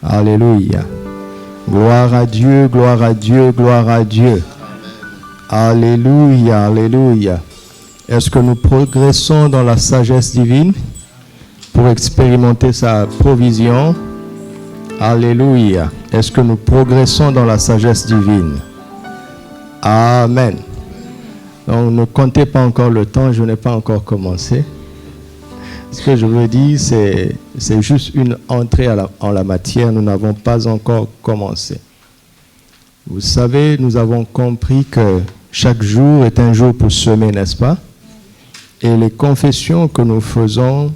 Alléluia. Gloire à Dieu, gloire à Dieu, gloire à Dieu. Alléluia, alléluia. Est-ce que nous progressons dans la sagesse divine pour expérimenter sa provision? Alléluia. Est-ce que nous progressons dans la sagesse divine? Amen. Donc ne comptez pas encore le temps, je n'ai pas encore commencé. Ce que je veux dire, c'est juste une entrée en la matière. Nous n'avons pas encore commencé. Vous savez, nous avons compris que chaque jour est un jour pour semer, n'est-ce pas? Et les confessions que nous faisons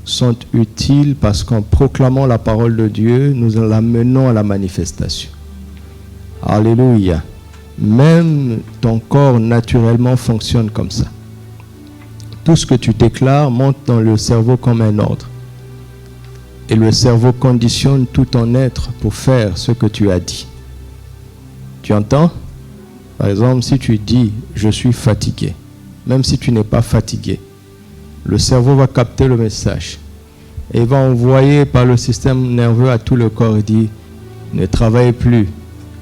sont utiles parce qu'en proclamant la parole de Dieu, nous l'amenons à la manifestation. Alléluia. Même ton corps naturellement fonctionne comme ça. Tout ce que tu déclares monte dans le cerveau comme un ordre. Et le cerveau conditionne tout ton être pour faire ce que tu as dit. Tu entends? Par exemple, si tu dis « je suis fatigué », même si tu n'es pas fatigué, le cerveau va capter le message et va envoyer par le système nerveux à tout le corps et dire « ne travaille plus,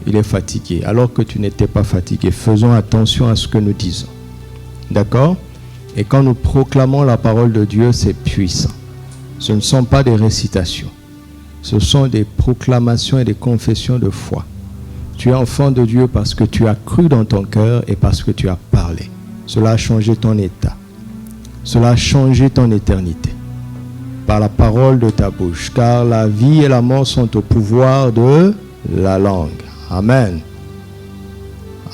il est fatigué », alors que tu n'étais pas fatigué. Faisons attention à ce que nous disons. D'accord? Et quand nous proclamons la parole de Dieu, c'est puissant. Ce ne sont pas des récitations. Ce sont des proclamations et des confessions de foi. Tu es enfant de Dieu parce que tu as cru dans ton cœur et parce que tu as parlé. Cela a changé ton état. Cela a changé ton éternité. Par la parole de ta bouche. Car la vie et la mort sont au pouvoir de la langue. Amen.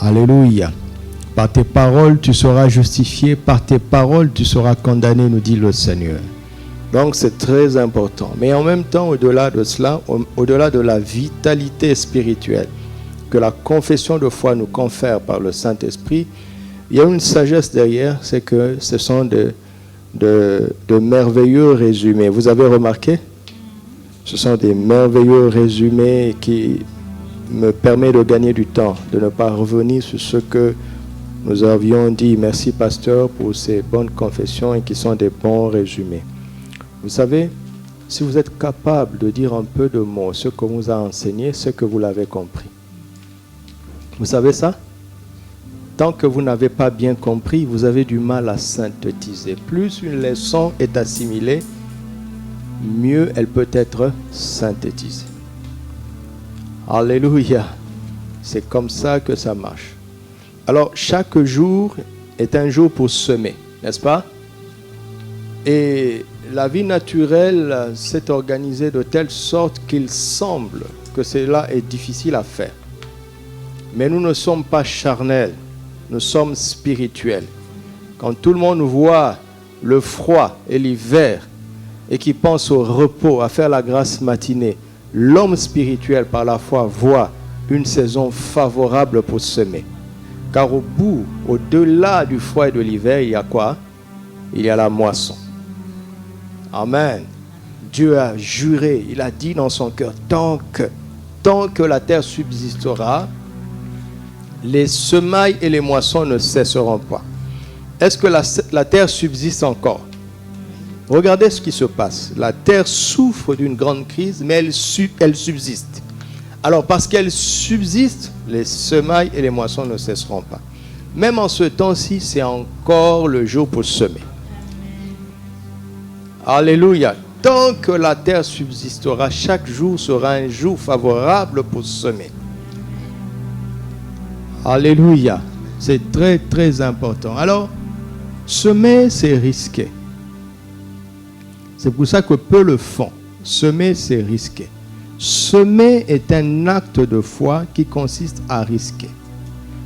Alléluia. Par tes paroles, tu seras justifié. Par tes paroles, tu seras condamné, nous dit le Seigneur. Donc, c'est très important. Mais en même temps, au-delà de cela, au-delà de la vitalité spirituelle que la confession de foi nous confère par le Saint-Esprit, il y a une sagesse derrière, c'est que ce sont de merveilleux résumés. Vous avez remarqué? Ce sont des merveilleux résumés qui me permettent de gagner du temps, de ne pas revenir sur ce que nous avions dit. Merci, pasteur, pour ces bonnes confessions et qui sont des bons résumés. Vous savez, si vous êtes capable de dire un peu de mots, ce qu'on vous a enseigné, c'est que vous l'avez compris. Vous savez ça? Tant que vous n'avez pas bien compris, vous avez du mal à synthétiser. Plus une leçon est assimilée, mieux elle peut être synthétisée. Alléluia. C'est comme ça que ça marche. Alors, chaque jour est un jour pour semer, n'est-ce pas? Et la vie naturelle s'est organisée de telle sorte qu'il semble que cela est difficile à faire. Mais nous ne sommes pas charnels, nous sommes spirituels. Quand tout le monde voit le froid et l'hiver et qui pense au repos, à faire la grâce matinée, l'homme spirituel par la foi voit une saison favorable pour semer. Car au bout, au-delà du froid et de l'hiver, il y a quoi? Il y a la moisson. Amen. Dieu a juré, il a dit dans son cœur, tant que la terre subsistera, les semailles et les moissons ne cesseront pas. Est-ce que la terre subsiste encore? Regardez ce qui se passe. La terre souffre d'une grande crise, mais elle subsiste. Alors, parce qu'elle subsiste, les semailles et les moissons ne cesseront pas. Même en ce temps-ci, c'est encore le jour pour semer. Alléluia. Tant que la terre subsistera, chaque jour sera un jour favorable pour semer. Alléluia. C'est très, très important. Alors, semer, c'est risqué. C'est pour ça que peu le font. Semer, c'est risqué. Semer est un acte de foi qui consiste à risquer.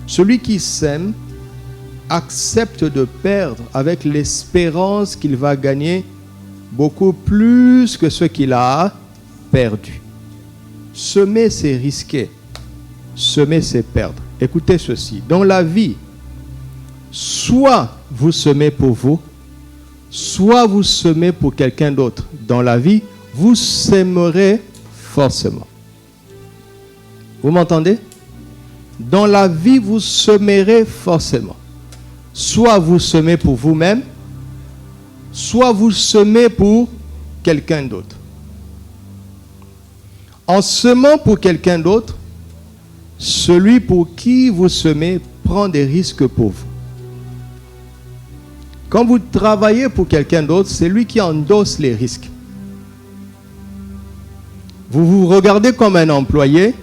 Celui qui sème accepte de perdre avec l'espérance qu'il va gagner beaucoup plus que ce qu'il a perdu. Semer, c'est risquer. Semer, c'est perdre. Écoutez ceci. Dans la vie, soit vous semez pour vous, soit vous semez pour quelqu'un d'autre. Dans la vie, vous sèmerez forcément. Vous m'entendez? Dans la vie, vous semerez forcément. Soit vous semez pour vous-même, soit vous semez pour quelqu'un d'autre. En semant pour quelqu'un d'autre, celui pour qui vous semez prend des risques pour vous. Quand vous travaillez pour quelqu'un d'autre, c'est lui qui endosse les risques. Vous vous regardez comme un employé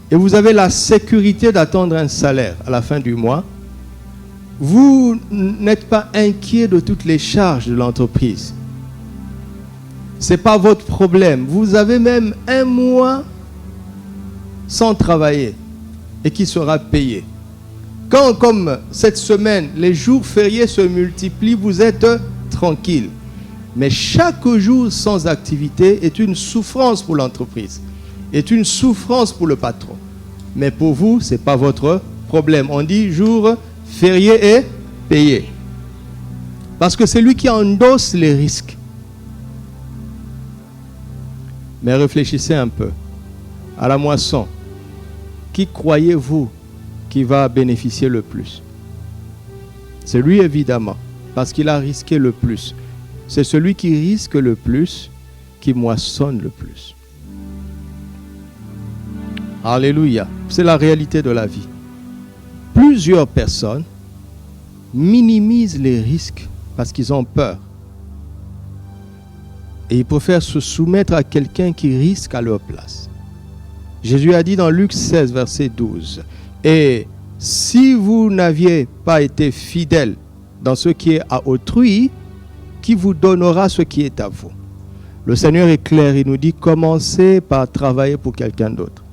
et vous avez la sécurité d'attendre un salaire à la fin du mois. Vous n'êtes pas inquiet de toutes les charges de l'entreprise. Ce n'est pas votre problème. Vous avez même un mois sans travailler et qui sera payé. Quand, comme cette semaine, les jours fériés se multiplient, vous êtes tranquille. Mais chaque jour sans activité est une souffrance pour l'entreprise, est une souffrance pour le patron. Mais pour vous, ce n'est pas votre problème. On dit jour férié et payé. Parce que c'est lui qui endosse les risques. Mais réfléchissez un peu. À la moisson, qui croyez-vous qui va bénéficier le plus? C'est lui évidemment, parce qu'il a risqué le plus. C'est celui qui risque le plus qui moissonne le plus. Alléluia. C'est la réalité de la vie. Plusieurs personnes minimisent les risques parce qu'ils ont peur. Et ils préfèrent se soumettre à quelqu'un qui risque à leur place. Jésus a dit dans Luc 16, verset 12, « Et si vous n'aviez pas été fidèle dans ce qui est à autrui, qui vous donnera ce qui est à vous ?» Le Seigneur est clair, il nous dit, commencez par travailler pour quelqu'un d'autre.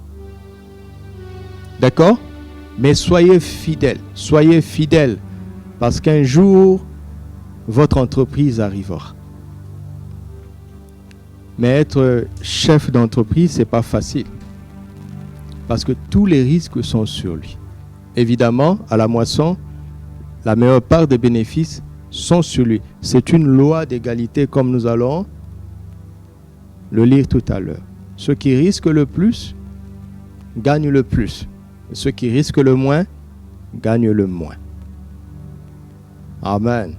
D'accord? Mais soyez fidèles, parce qu'un jour, votre entreprise arrivera. Mais être chef d'entreprise, ce n'est pas facile. Parce que tous les risques sont sur lui. Évidemment, à la moisson, la meilleure part des bénéfices sont sur lui. C'est une loi d'égalité comme nous allons le lire tout à l'heure. Ceux qui risquent le plus gagnent le plus. Et ceux qui risquent le moins gagnent le moins. Amen.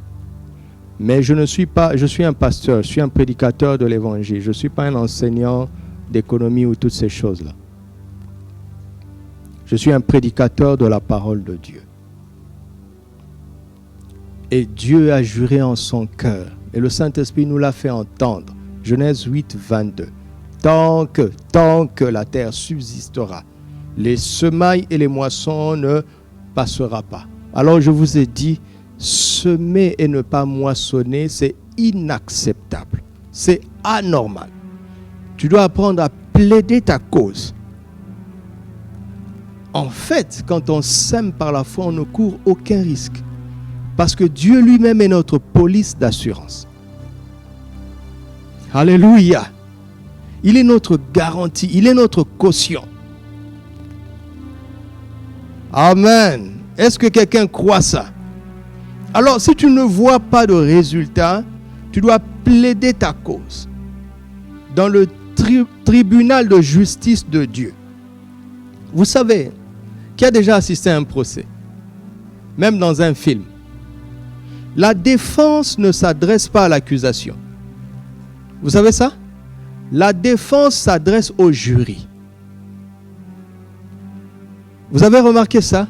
Mais je suis un pasteur, je suis un prédicateur de l'évangile. Je ne suis pas un enseignant d'économie ou toutes ces choses-là. Je suis un prédicateur de la parole de Dieu. Et Dieu a juré en son cœur. Et le Saint-Esprit nous l'a fait entendre. Genèse 8, 22. Tant que la terre subsistera, les semailles et les moissons ne passeront pas. Alors je vous ai dit, semer et ne pas moissonner, c'est inacceptable. C'est anormal. Tu dois apprendre à plaider ta cause. En fait, quand on sème par la foi, on ne court aucun risque. Parce que Dieu lui-même est notre police d'assurance. Alléluia. Il est notre garantie, il est notre caution. Amen. Est-ce que quelqu'un croit ça? Alors, si tu ne vois pas de résultat, tu dois plaider ta cause dans le tribunal de justice de Dieu. Vous savez, qui a déjà assisté à un procès, même dans un film, la défense ne s'adresse pas à l'accusation. Vous savez ça? La défense s'adresse au jury. Vous avez remarqué ça?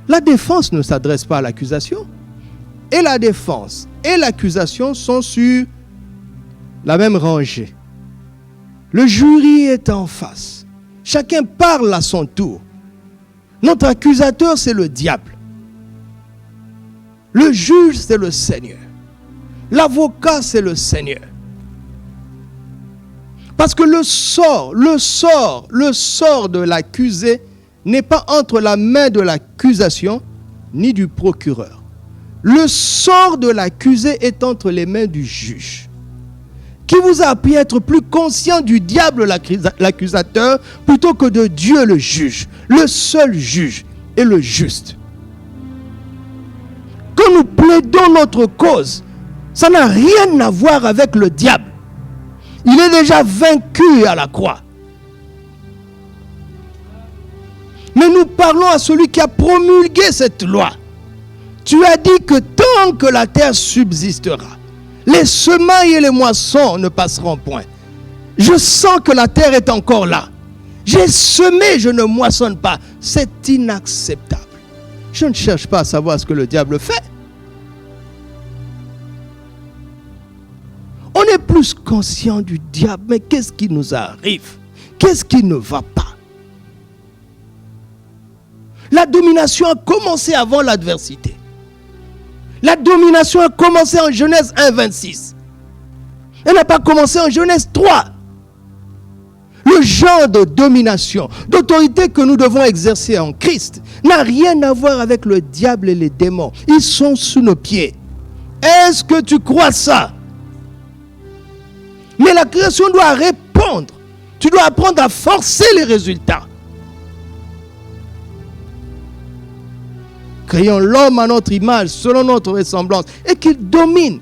La défense ne s'adresse pas à l'accusation. Et la défense et l'accusation sont sur la même rangée. Le jury est en face. Chacun parle à son tour. Notre accusateur, c'est le diable. Le juge, c'est le Seigneur. L'avocat, c'est le Seigneur. Parce que le sort de l'accusé n'est pas entre la main de l'accusation ni du procureur. Le sort de l'accusé est entre les mains du juge. Qui vous a appris à être plus conscient du diable l'accusateur plutôt que de Dieu le juge, le seul juge et le juste. Quand nous plaidons notre cause, ça n'a rien à voir avec le diable. Il est déjà vaincu à la croix. Mais nous parlons à celui qui a promulgué cette loi. Tu as dit que tant que la terre subsistera, les semailles et les moissons ne passeront point. Je sens que la terre est encore là. J'ai semé, je ne moissonne pas. C'est inacceptable. Je ne cherche pas à savoir ce que le diable fait. On est plus conscient du diable, mais qu'est-ce qui nous arrive? Qu'est-ce qui ne va pas? La domination a commencé avant l'adversité. La domination a commencé en Genèse 1, 26. Elle n'a pas commencé en Genèse 3. Le genre de domination, d'autorité que nous devons exercer en Christ n'a rien à voir avec le diable et les démons. Ils sont sous nos pieds. Est-ce que tu crois ça? Mais la création doit répondre. Tu dois apprendre à forcer les résultats. Créons l'homme à notre image, selon notre ressemblance, et qu'il domine.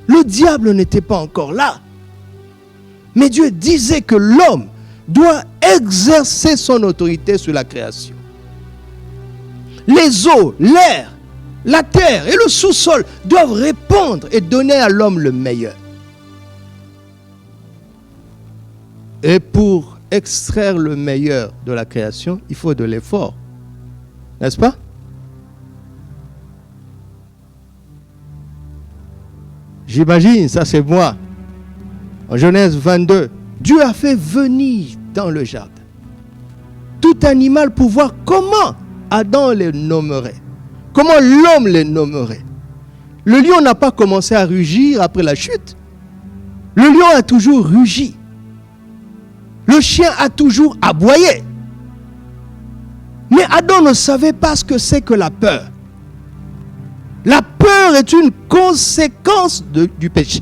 Le diable n'était pas encore là. Mais Dieu disait que l'homme doit exercer son autorité sur la création. Les eaux, l'air, la terre et le sous-sol doivent répondre et donner à l'homme le meilleur. Et pour extraire le meilleur de la création, il faut de l'effort. N'est-ce pas? J'imagine, ça c'est moi. En Genèse 22, Dieu a fait venir dans le jardin tout animal pour voir comment Adam les nommerait. Comment l'homme les nommerait. Le lion n'a pas commencé à rugir après la chute. Le lion a toujours rugi. Le chien a toujours aboyé. Mais Adam ne savait pas ce que c'est que la peur. La peur est une conséquence du péché.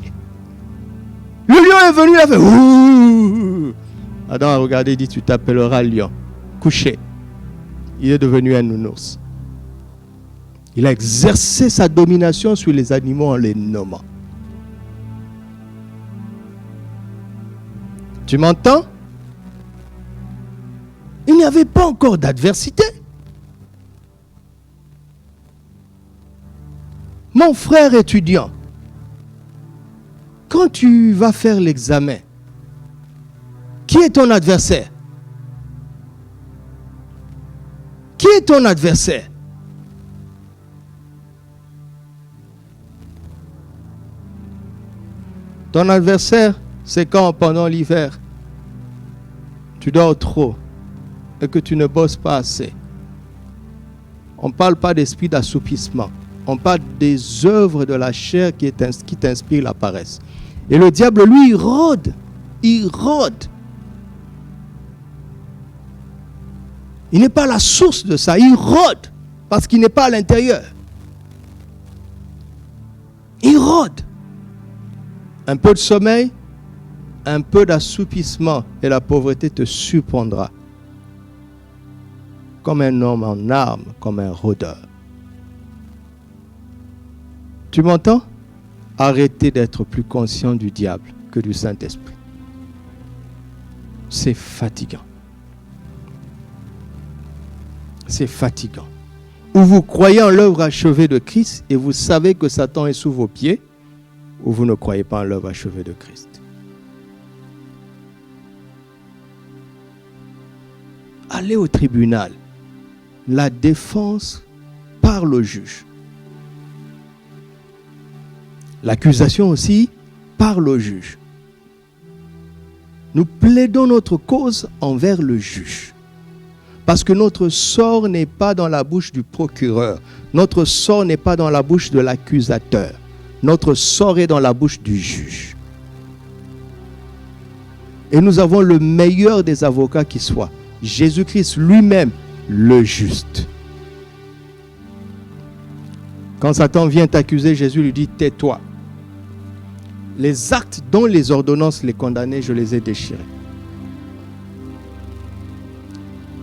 Le lion est venu, il a fait ouh. Adam a regardé et dit, tu t'appelleras lion. Couché. Il est devenu un nounours. Il a exercé sa domination sur les animaux en les nommant. Tu m'entends? Il n'y avait pas encore d'adversité. Mon frère étudiant, quand tu vas faire l'examen, qui est ton adversaire? Qui est ton adversaire? Ton adversaire, c'est quand pendant l'hiver, tu dors trop et que tu ne bosses pas assez. On ne parle pas d'esprit d'assoupissement. On parle des œuvres de la chair qui t'inspirent la paresse. Et le diable, lui, il rôde. Il rôde. Il n'est pas la source de ça. Il rôde parce qu'il n'est pas à l'intérieur. Il rôde. Un peu de sommeil, un peu d'assoupissement et la pauvreté te surprendra. Comme un homme en armes, comme un rôdeur. Tu m'entends? Arrêtez d'être plus conscient du diable que du Saint-Esprit. C'est fatigant. C'est fatigant. Ou vous croyez en l'œuvre achevée de Christ et vous savez que Satan est sous vos pieds, ou vous ne croyez pas en l'œuvre achevée de Christ. Allez au tribunal. La défense parle au juge. L'accusation aussi parle au juge. Nous plaidons notre cause envers le juge. Parce que notre sort n'est pas dans la bouche du procureur. Notre sort n'est pas dans la bouche de l'accusateur. Notre sort est dans la bouche du juge. Et nous avons le meilleur des avocats qui soit. Jésus-Christ lui-même, le juste. Quand Satan vient t'accuser, Jésus lui dit, tais-toi. Les actes dont les ordonnances les condamnaient, je les ai déchirés.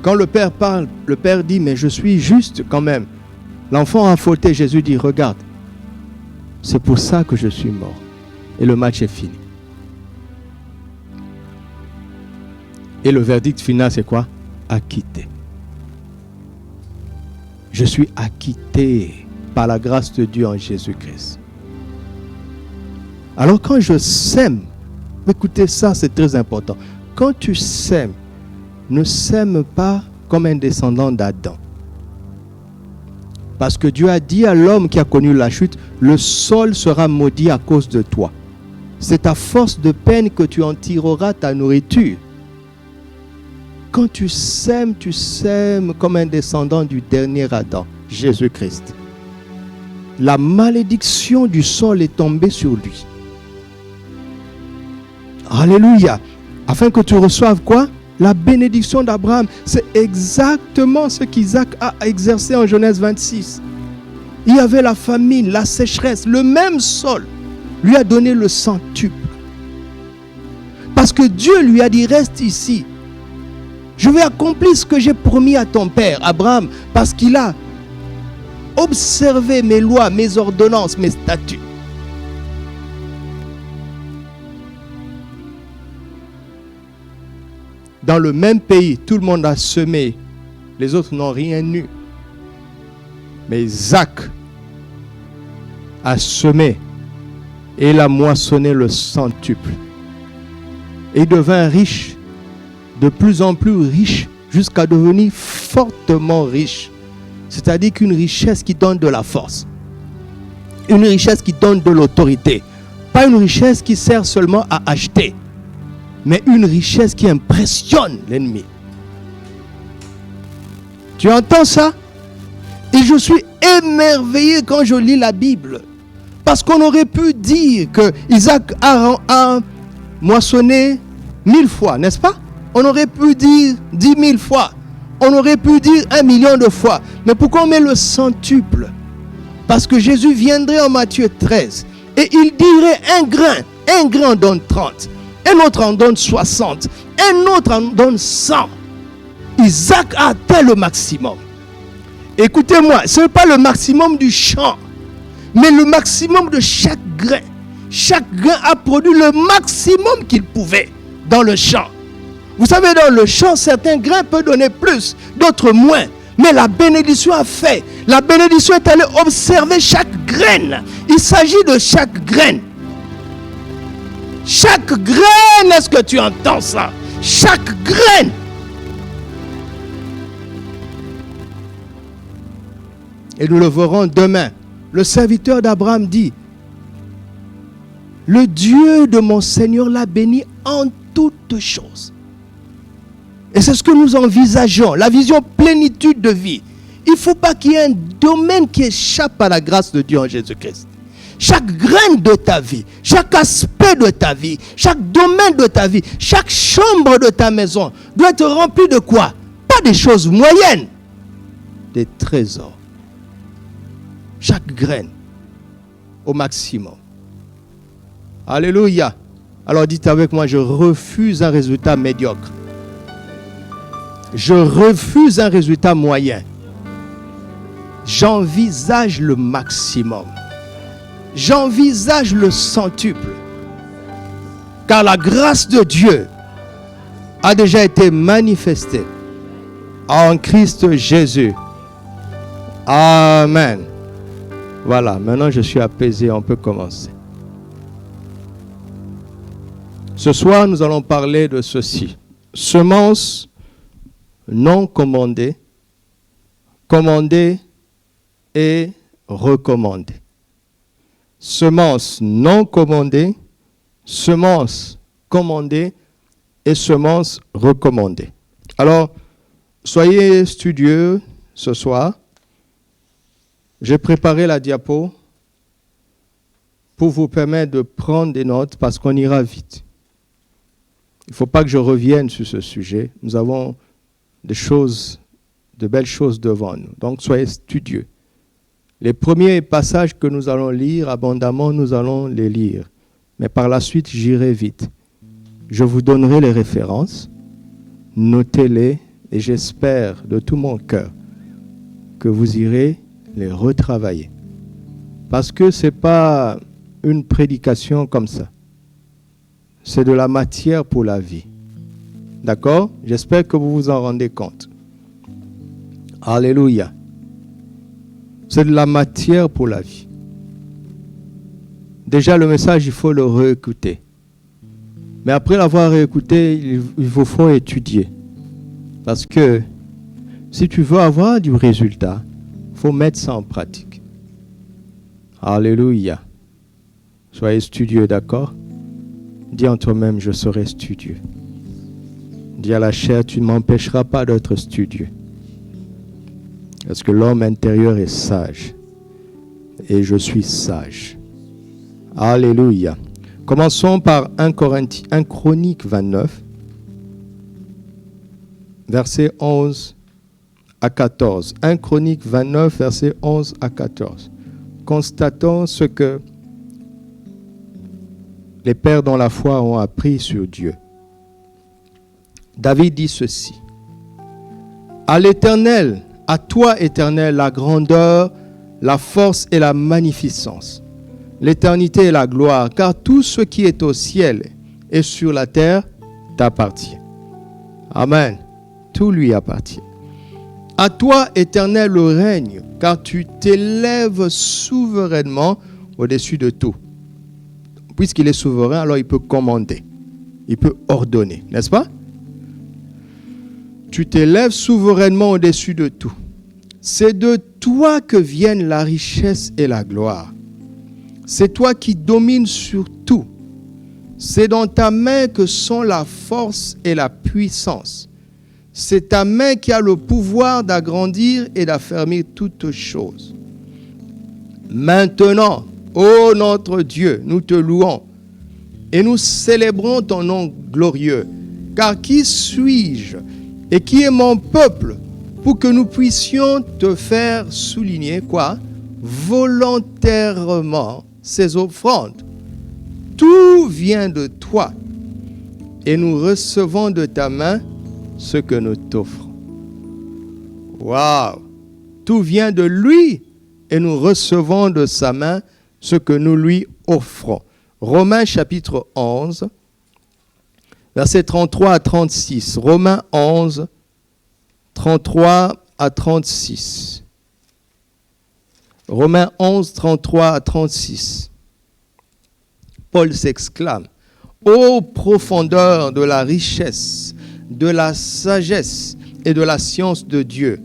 Quand le Père parle, le Père dit, mais je suis juste quand même. L'enfant a fauté, Jésus dit, regarde, c'est pour ça que je suis mort. Et le match est fini. Et le verdict final, c'est quoi? Acquitté. Je suis acquitté par la grâce de Dieu en Jésus-Christ. Alors quand je sème Écoutez, ça c'est très important. Quand tu sèmes, ne sème pas comme un descendant d'Adam. Parce que Dieu a dit à l'homme qui a connu la chute, le sol sera maudit à cause de toi. C'est à force de peine que tu en tireras ta nourriture. Quand tu sèmes comme un descendant du dernier Adam, Jésus-Christ. La malédiction du sol est tombée sur lui. Alléluia. Afin que tu reçoives quoi? La bénédiction d'Abraham. C'est exactement ce qu'Isaac a exercé en Genèse 26. Il y avait la famine, la sécheresse. Le même sol lui a donné le centuple. Parce que Dieu lui a dit, reste ici. Je vais accomplir ce que j'ai promis à ton père, Abraham, parce qu'il a observé mes lois, mes ordonnances, mes statuts. Dans le même pays, tout le monde a semé. Les autres n'ont rien eu. Mais Isaac a semé et il a moissonné le centuple. Et il devint riche, de plus en plus riche, jusqu'à devenir fortement riche. C'est-à-dire qu'une richesse qui donne de la force. Une richesse qui donne de l'autorité. Pas une richesse qui sert seulement à acheter, mais une richesse qui impressionne l'ennemi. Tu entends ça? Et je suis émerveillé quand je lis la Bible. Parce qu'on aurait pu dire que Isaac a moissonné 1000 fois, n'est-ce pas? On aurait pu dire 10 000 fois. On aurait pu dire 1 million de fois. Mais pourquoi on met le centuple? Parce que Jésus viendrait en Matthieu 13 et il dirait un grain en donne 30, un autre en donne 60, un autre en donne 100. Isaac a atteint le maximum. Écoutez-moi, ce n'est pas le maximum du champ, mais le maximum de chaque grain. Chaque grain a produit le maximum qu'il pouvait dans le champ. Vous savez, dans le champ, certains grains peuvent donner plus, d'autres moins. Mais la bénédiction a fait. La bénédiction est allée observer chaque graine. Il s'agit de chaque graine. Chaque graine, est-ce que tu entends ça? Chaque graine. Et nous le verrons demain. Le serviteur d'Abraham dit, le Dieu de mon Seigneur l'a béni en toutes choses. Et c'est ce que nous envisageons, la vision plénitude de vie. Il ne faut pas qu'il y ait un domaine qui échappe à la grâce de Dieu en Jésus-Christ. Chaque graine de ta vie, chaque aspect de ta vie, chaque domaine de ta vie, chaque chambre de ta maison doit être remplie de quoi? Pas des choses moyennes, des trésors. Chaque graine au maximum. Alléluia. Alors dites avec moi, je refuse un résultat médiocre. Je refuse un résultat moyen. J'envisage le maximum. J'envisage le centuple. Car la grâce de Dieu a déjà été manifestée en Christ Jésus. Amen. Voilà, maintenant je suis apaisé, on peut commencer. Ce soir, nous allons parler de ceci. Semence non commandée, commandée et recommandée. Semence non commandée, semence commandée et semence recommandée. Alors, soyez studieux ce soir. J'ai préparé la diapo pour vous permettre de prendre des notes parce qu'on ira vite. Il ne faut pas que je revienne sur ce sujet. Nous avons de belles choses devant nous. Donc, soyez studieux. Les premiers passages que nous allons lire abondamment, nous allons les lire. Mais par la suite, j'irai vite. Je vous donnerai les références. Notez-les et j'espère de tout mon cœur que vous irez les retravailler. Parce que ce n'est pas une prédication comme ça. C'est de la matière pour la vie. D'accord? J'espère que vous vous en rendez compte. Alléluia. C'est de la matière pour la vie. Déjà, le message, il faut le réécouter. Mais après l'avoir écouté, il vous faut étudier. Parce que si tu veux avoir du résultat, il faut mettre ça en pratique. Alléluia. Soyez studieux, d'accord? Dis en toi-même, je serai studieux. Dis à la chair, tu ne m'empêcheras pas d'être studieux. Parce que l'homme intérieur est sage. Et je suis sage. Alléluia. Commençons par 1 Chronique 29, versets 11 à 14. 1 Chronique 29, versets 11 à 14. Constatons ce que les pères dans la foi ont appris sur Dieu. David dit ceci. À l'Éternel, à toi, Éternel, la grandeur, la force et la magnificence, l'éternité et la gloire, car tout ce qui est au ciel et sur la terre t'appartient. Amen. Tout lui appartient. À toi, Éternel, le règne, car tu t'élèves souverainement au-dessus de tout. Puisqu'il est souverain, alors il peut commander, il peut ordonner, n'est-ce pas? Tu t'élèves souverainement au-dessus de tout. C'est de toi que viennent la richesse et la gloire. C'est toi qui domines sur tout. C'est dans ta main que sont la force et la puissance. C'est ta main qui a le pouvoir d'agrandir et d'affermir toutes choses. Maintenant, ô notre Dieu, nous te louons et nous célébrons ton nom glorieux. Car qui suis-je et qui est mon peuple pour que nous puissions te faire souligner quoi? Volontairement ces offrandes. Tout vient de toi et nous recevons de ta main ce que nous t'offrons. Waouh! Tout vient de lui et nous recevons de sa main ce que nous lui offrons. Romains chapitre 11, versets 33 à 36. Romains 11, 33 à 36. Romains 11, 33 à 36. Paul s'exclame, « Ô profondeur de la richesse, de la sagesse et de la science de Dieu,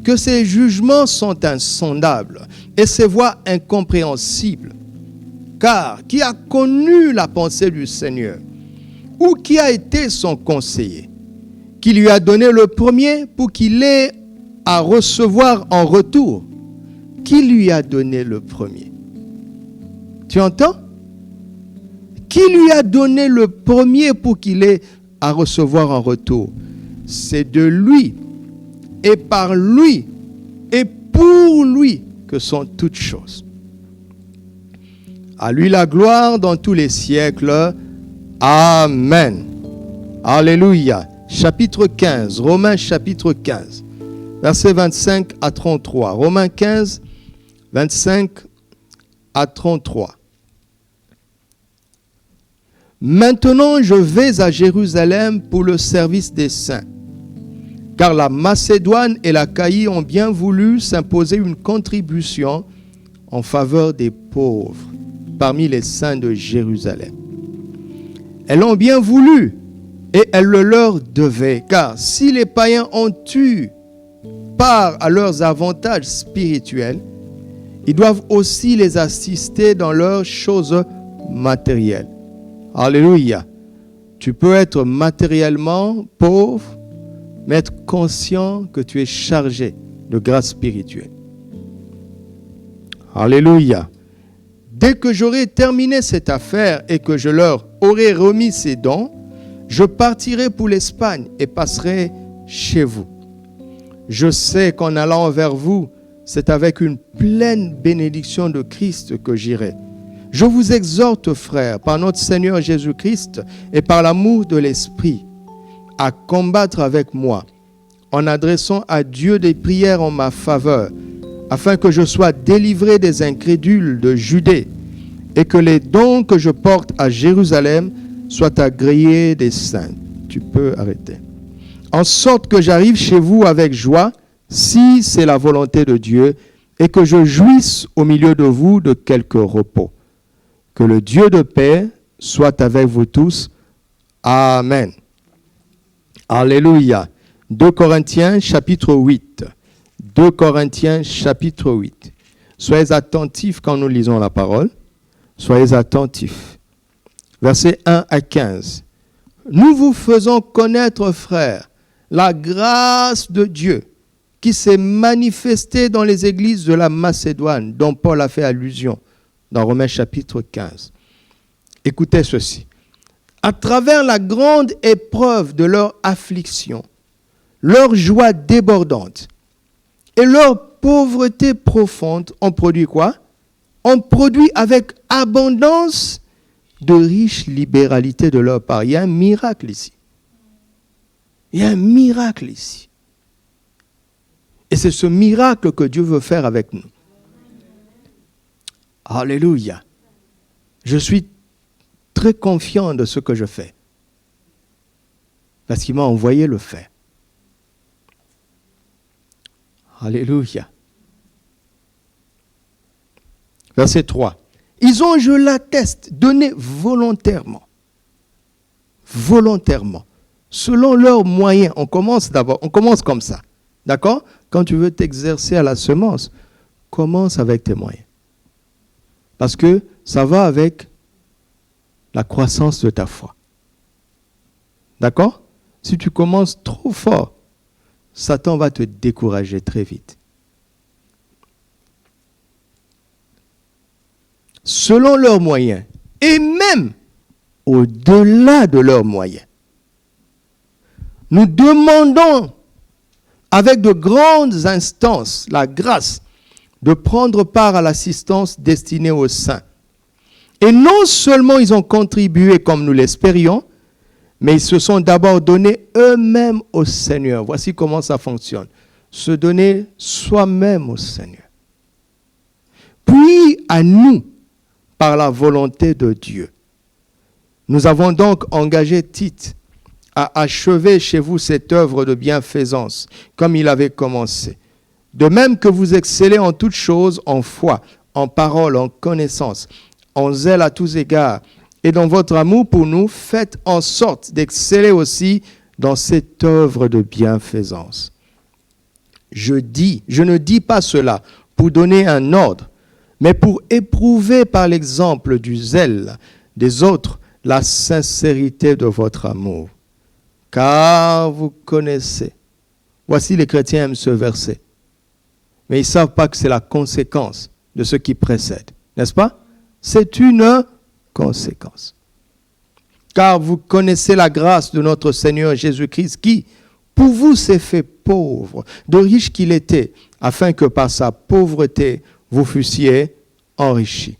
que ses jugements sont insondables et ses voies incompréhensibles. Car qui a connu la pensée du Seigneur? Ou qui a été son conseiller? Qui lui a donné le premier pour qu'il ait à recevoir en retour? Qui lui a donné le premier? » Tu entends? Qui lui a donné le premier pour qu'il ait à recevoir en retour? C'est de lui et par lui et pour lui que sont toutes choses. À lui la gloire dans tous les siècles. Amen. Alléluia. Chapitre 15, Romains chapitre 15, versets 25 à 33. Romains 15, 25 à 33. Maintenant, je vais à Jérusalem pour le service des saints, car la Macédoine et l'Achaïe ont bien voulu s'imposer une contribution en faveur des pauvres parmi les saints de Jérusalem. Elles ont bien voulu et elles le leur devaient, car si les païens ont eu part à leurs avantages spirituels, ils doivent aussi les assister dans leurs choses matérielles. Alléluia. Tu peux être matériellement pauvre, mais être conscient que tu es chargé de grâce spirituelle. Alléluia. Dès que j'aurai terminé cette affaire et que je leur aurai remis ces dons, je partirai pour l'Espagne et passerai chez vous. Je sais qu'en allant vers vous, c'est avec une pleine bénédiction de Christ que j'irai. Je vous exhorte, frères, par notre Seigneur Jésus-Christ et par l'amour de l'Esprit, à combattre avec moi, en adressant à Dieu des prières en ma faveur, afin que je sois délivré des incrédules de Judée, et que les dons que je porte à Jérusalem soient agréés des saints. Tu peux arrêter. En sorte que j'arrive chez vous avec joie, si c'est la volonté de Dieu, et que je jouisse au milieu de vous de quelque repos. Que le Dieu de paix soit avec vous tous. Amen. Alléluia. 2 Corinthiens chapitre 8. 2 Corinthiens chapitre 8. Soyez attentifs quand nous lisons la parole. Soyez attentifs. Versets 1 à 15. Nous vous faisons connaître, frères, la grâce de Dieu qui s'est manifestée dans les églises de la Macédoine, dont Paul a fait allusion dans Romains chapitre 15. Écoutez ceci. À travers la grande épreuve de leur affliction, leur joie débordante et leur pauvreté profonde ont produit quoi? Ont produit avec abondance de riche libéralité de leur part. Il y a un miracle ici. Il y a un miracle ici. Et c'est ce miracle que Dieu veut faire avec nous. Alléluia. Je suis très confiant de ce que je fais. Parce qu'il m'a envoyé le faire. Alléluia. Verset 3. Ils ont, je l'atteste, donné volontairement, selon leurs moyens. On commence comme ça. D'accord? Quand tu veux t'exercer à la semence, commence avec tes moyens. Parce que ça va avec la croissance de ta foi. D'accord? Si tu commences trop fort, Satan va te décourager très vite. Selon leurs moyens, et même au-delà de leurs moyens. Nous demandons avec de grandes instances la grâce de prendre part à l'assistance destinée aux saints. Et non seulement ils ont contribué comme nous l'espérions, mais ils se sont d'abord donnés eux-mêmes au Seigneur. Voici comment ça fonctionne. Se donner soi-même au Seigneur. Puis à nous, par la volonté de Dieu. Nous avons donc engagé Tite à achever chez vous cette œuvre de bienfaisance, comme il avait commencé. De même que vous excellez en toutes choses, en foi, en parole, en connaissance, en zèle à tous égards, et dans votre amour pour nous, faites en sorte d'exceller aussi dans cette œuvre de bienfaisance. Je ne dis pas cela pour donner un ordre, mais pour éprouver par l'exemple du zèle des autres la sincérité de votre amour. Car vous connaissez. Voici, les chrétiens aiment ce verset. Mais ils ne savent pas que c'est la conséquence de ce qui précède. N'est-ce pas? C'est une conséquence. Car vous connaissez la grâce de notre Seigneur Jésus-Christ qui, pour vous, s'est fait pauvre, de riche qu'il était, afin que par sa pauvreté, vous fussiez enrichis.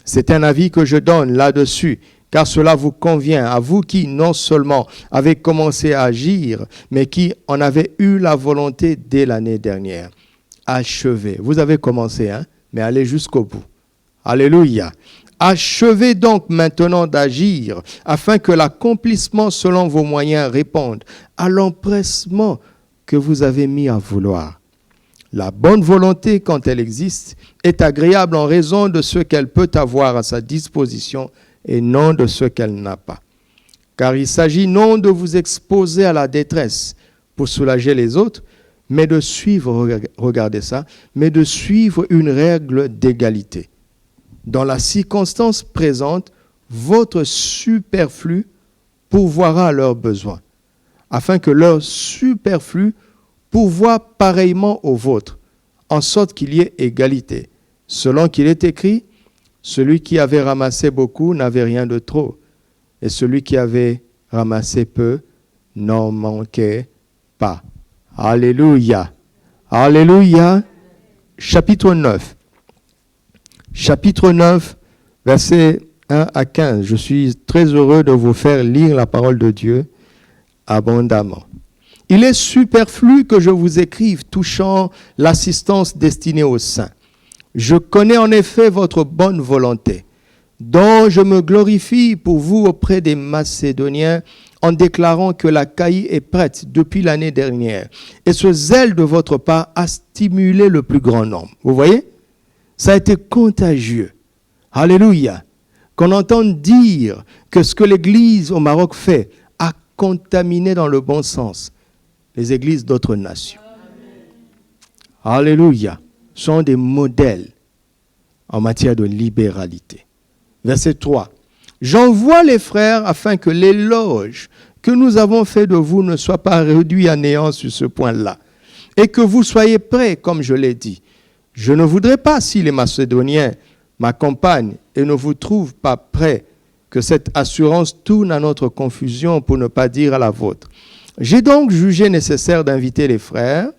C'est un avis que je donne là-dessus, car cela vous convient, à vous qui non seulement avez commencé à agir, mais qui en avez eu la volonté dès l'année dernière. Achevez. Vous avez commencé, mais allez jusqu'au bout. Alléluia. Achevez donc maintenant d'agir, afin que l'accomplissement selon vos moyens réponde à l'empressement que vous avez mis à vouloir. La bonne volonté, quand elle existe, est agréable en raison de ce qu'elle peut avoir à sa disposition et non de ce qu'elle n'a pas. Car il s'agit non de vous exposer à la détresse pour soulager les autres, mais de suivre, regardez ça, mais de suivre une règle d'égalité. Dans la circonstance présente, votre superflu pourvoira à leurs besoins, afin que leur superflu pourvoie pareillement au vôtre, en sorte qu'il y ait égalité. Selon qu'il est écrit, celui qui avait ramassé beaucoup n'avait rien de trop, et celui qui avait ramassé peu n'en manquait pas. Alléluia. Alléluia. Chapitre 9. Chapitre 9, versets 1 à 15. Je suis très heureux de vous faire lire la parole de Dieu abondamment. Il est superflu que je vous écrive touchant l'assistance destinée aux saints. Je connais en effet votre bonne volonté, dont je me glorifie pour vous auprès des Macédoniens en déclarant que l'Achaïe est prête depuis l'année dernière. Et ce zèle de votre part a stimulé le plus grand nombre. Vous voyez? Ça a été contagieux. Alléluia. Qu'on entende dire que ce que l'Église au Maroc fait a contaminé dans le bon sens les églises d'autres nations. Alléluia. Sont des modèles en matière de libéralité. Verset 3. J'envoie les frères afin que l'éloge que nous avons fait de vous ne soit pas réduit à néant sur ce point-là, et que vous soyez prêts, comme je l'ai dit. Je ne voudrais pas, si les Macédoniens m'accompagnent et ne vous trouvent pas prêts, que cette assurance tourne à notre confusion, pour ne pas dire à la vôtre. J'ai donc jugé nécessaire d'inviter les frères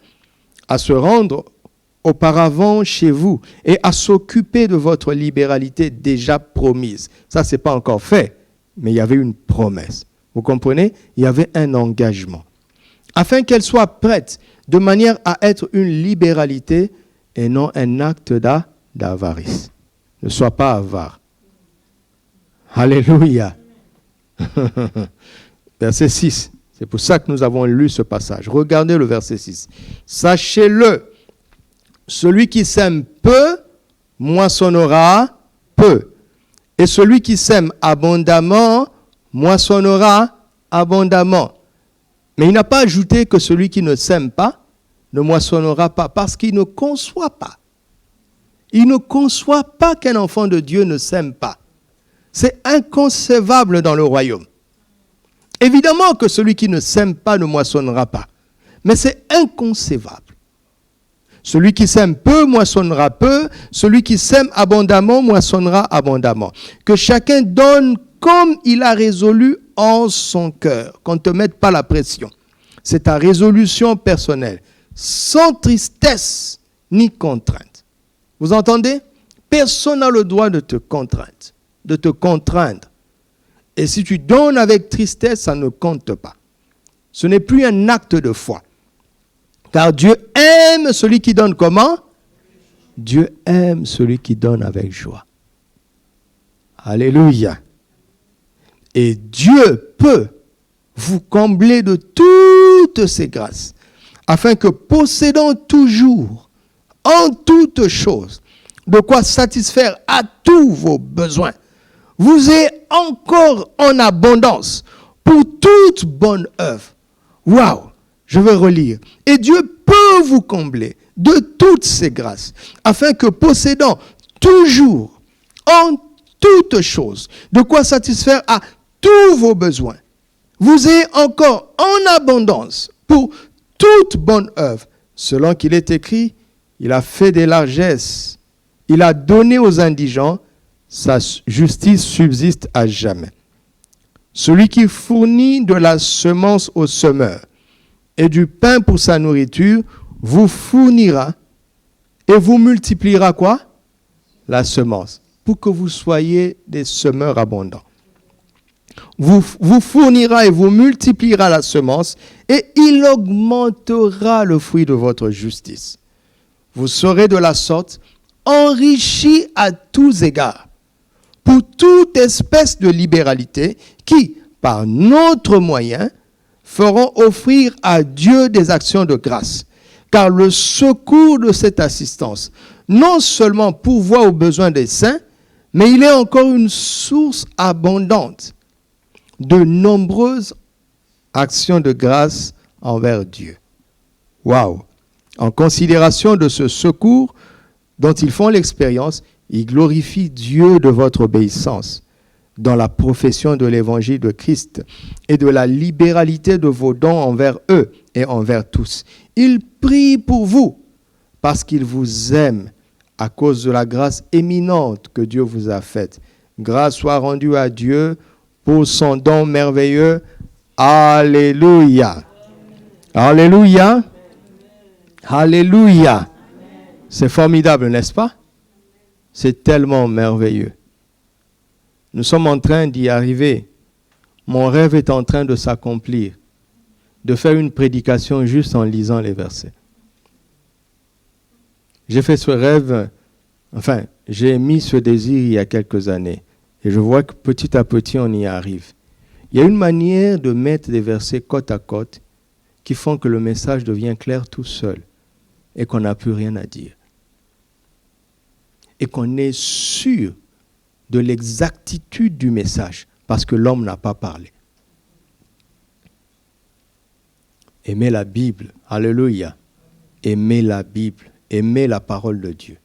à se rendre auparavant chez vous et à s'occuper de votre libéralité déjà promise. Ça, ce n'est pas encore fait, mais il y avait une promesse. Vous comprenez? Il y avait un engagement. Afin qu'elle soit prête de manière à être une libéralité et non un acte d'avarice. Ne sois pas avare. Alléluia. Verset 6. C'est pour ça que nous avons lu ce passage. Regardez le verset 6. Sachez-le, celui qui sème peu, moissonnera peu. Et celui qui sème abondamment, moissonnera abondamment. Mais il n'a pas ajouté que celui qui ne sème pas, ne moissonnera pas, parce qu'il ne conçoit pas. Il ne conçoit pas qu'un enfant de Dieu ne sème pas. C'est inconcevable dans le royaume. Évidemment que celui qui ne sème pas ne moissonnera pas. Mais c'est inconcevable. Celui qui sème peu moissonnera peu. Celui qui sème abondamment moissonnera abondamment. Que chacun donne comme il a résolu en son cœur. Qu'on ne te mette pas la pression. C'est ta résolution personnelle. Sans tristesse ni contrainte. Vous entendez? Personne n'a le droit de te contraindre. Et si tu donnes avec tristesse, ça ne compte pas. Ce n'est plus un acte de foi. Car Dieu aime celui qui donne comment? Dieu aime celui qui donne avec joie. Alléluia. Et Dieu peut vous combler de toutes ses grâces, afin que possédant toujours, en toutes choses, de quoi satisfaire à tous vos besoins, vous ayez encore en abondance pour toute bonne œuvre. Waouh! Je vais relire. Et Dieu peut vous combler de toutes ses grâces, afin que possédant toujours, en toutes choses, de quoi satisfaire à tous vos besoins, vous ayez encore en abondance pour toute bonne œuvre, selon qu'il est écrit, il a fait des largesses, il a donné aux indigents, sa justice subsiste à jamais. Celui qui fournit de la semence au semeur et du pain pour sa nourriture, vous fournira et vous multipliera quoi? La semence, pour que vous soyez des semeurs abondants. Vous fournira et vous multipliera la semence et il augmentera le fruit de votre justice. Vous serez de la sorte enrichis à tous égards pour toute espèce de libéralité qui, par notre moyen, feront offrir à Dieu des actions de grâce. Car le secours de cette assistance, non seulement pourvoit aux besoins des saints, mais il est encore une source abondante de nombreuses actions de grâce envers Dieu. Waouh! En considération de ce secours dont ils font l'expérience, ils glorifient Dieu de votre obéissance dans la profession de l'évangile de Christ et de la libéralité de vos dons envers eux et envers tous. Ils prient pour vous parce qu'ils vous aiment à cause de la grâce éminente que Dieu vous a faite. Grâce soit rendue à Dieu pour son don merveilleux. Alléluia. Alléluia. Alléluia. C'est formidable, n'est-ce pas? C'est tellement merveilleux. Nous sommes en train d'y arriver. Mon rêve est en train de s'accomplir, de faire une prédication juste en lisant les versets. J'ai fait ce rêve, j'ai émis ce désir il y a quelques années. Et je vois que petit à petit, on y arrive. Il y a une manière de mettre des versets côte à côte qui font que le message devient clair tout seul et qu'on n'a plus rien à dire. Et qu'on est sûr de l'exactitude du message parce que l'homme n'a pas parlé. Aimez la Bible. Alléluia. Aimez la Bible. Aimez la parole de Dieu.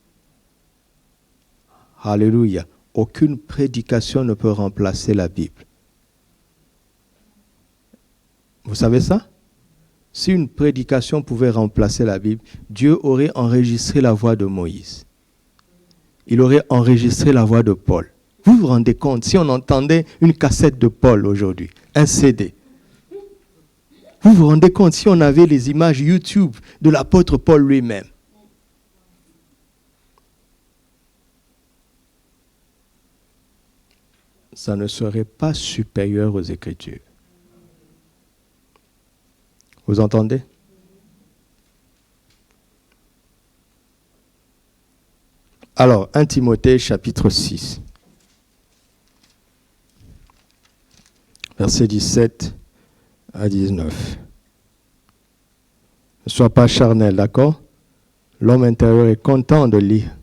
Alléluia. Aucune prédication ne peut remplacer la Bible. Vous savez ça? Si une prédication pouvait remplacer la Bible, Dieu aurait enregistré la voix de Moïse. Il aurait enregistré la voix de Paul. Vous vous rendez compte, si on entendait une cassette de Paul aujourd'hui, un CD, vous vous rendez compte si on avait les images YouTube de l'apôtre Paul lui-même. Ça ne serait pas supérieur aux Écritures. Vous entendez? Alors, 1 Timothée chapitre 6, versets 17 à 19. Ne sois pas charnel, d'accord? L'homme intérieur est content de lire.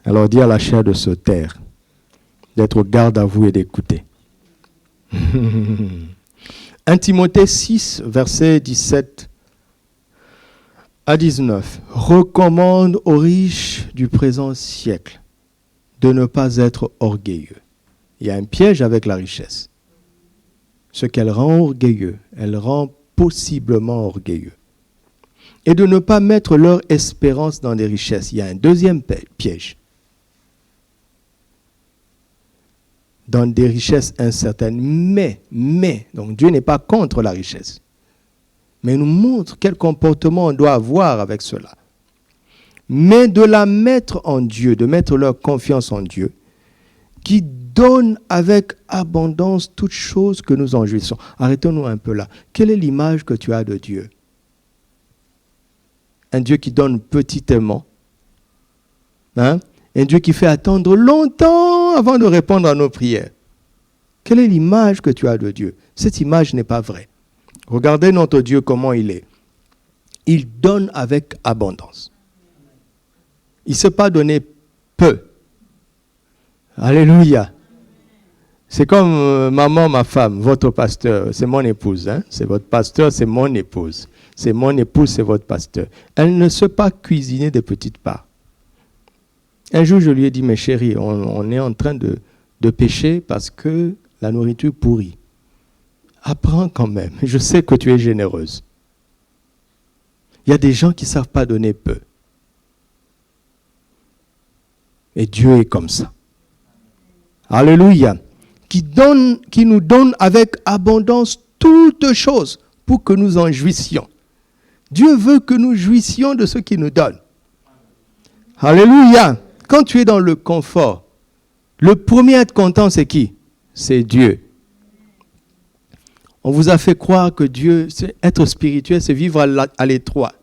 Alors dis à la chair de se taire, d'être au garde à vous et d'écouter. 1 Timothée 6, versets 17 à 19. Recommande aux riches du présent siècle de ne pas être orgueilleux. Il y a un piège avec la richesse. Ce qu'elle rend orgueilleux, elle rend possiblement orgueilleux. Et de ne pas mettre leur espérance dans des richesses. Il y a un deuxième piège. Dans des richesses incertaines. Mais, donc Dieu n'est pas contre la richesse. Mais il nous montre quel comportement on doit avoir avec cela. Mais de la mettre en Dieu, de mettre leur confiance en Dieu, qui donne avec abondance toutes choses que nous en jouissons. Arrêtons-nous un peu là. Quelle est l'image que tu as de Dieu? Un Dieu qui donne petitement. Hein? Un Dieu qui fait attendre longtemps avant de répondre à nos prières. Quelle est l'image que tu as de Dieu? Cette image n'est pas vraie. Regardez notre Dieu comment il est. Il donne avec abondance. Il ne s'est pas donné peu. Alléluia. C'est comme maman, ma femme, votre pasteur, c'est mon épouse. Hein? C'est votre pasteur, c'est mon épouse. C'est mon épouse, c'est votre pasteur. Elle ne sait pas cuisiner des petites parts. Un jour, je lui ai dit, mais chérie, on est en train de pécher parce que la nourriture pourrit. Apprends quand même. Je sais que tu es généreuse. Il y a des gens qui ne savent pas donner peu. Et Dieu est comme ça. Alléluia. Qui nous donne avec abondance toutes choses pour que nous en jouissions. Dieu veut que nous jouissions de ce qu'il nous donne. Alléluia. Quand tu es dans le confort, le premier à être content, c'est qui? C'est Dieu. On vous a fait croire que Dieu, c'est être spirituel, c'est vivre à l'étroit.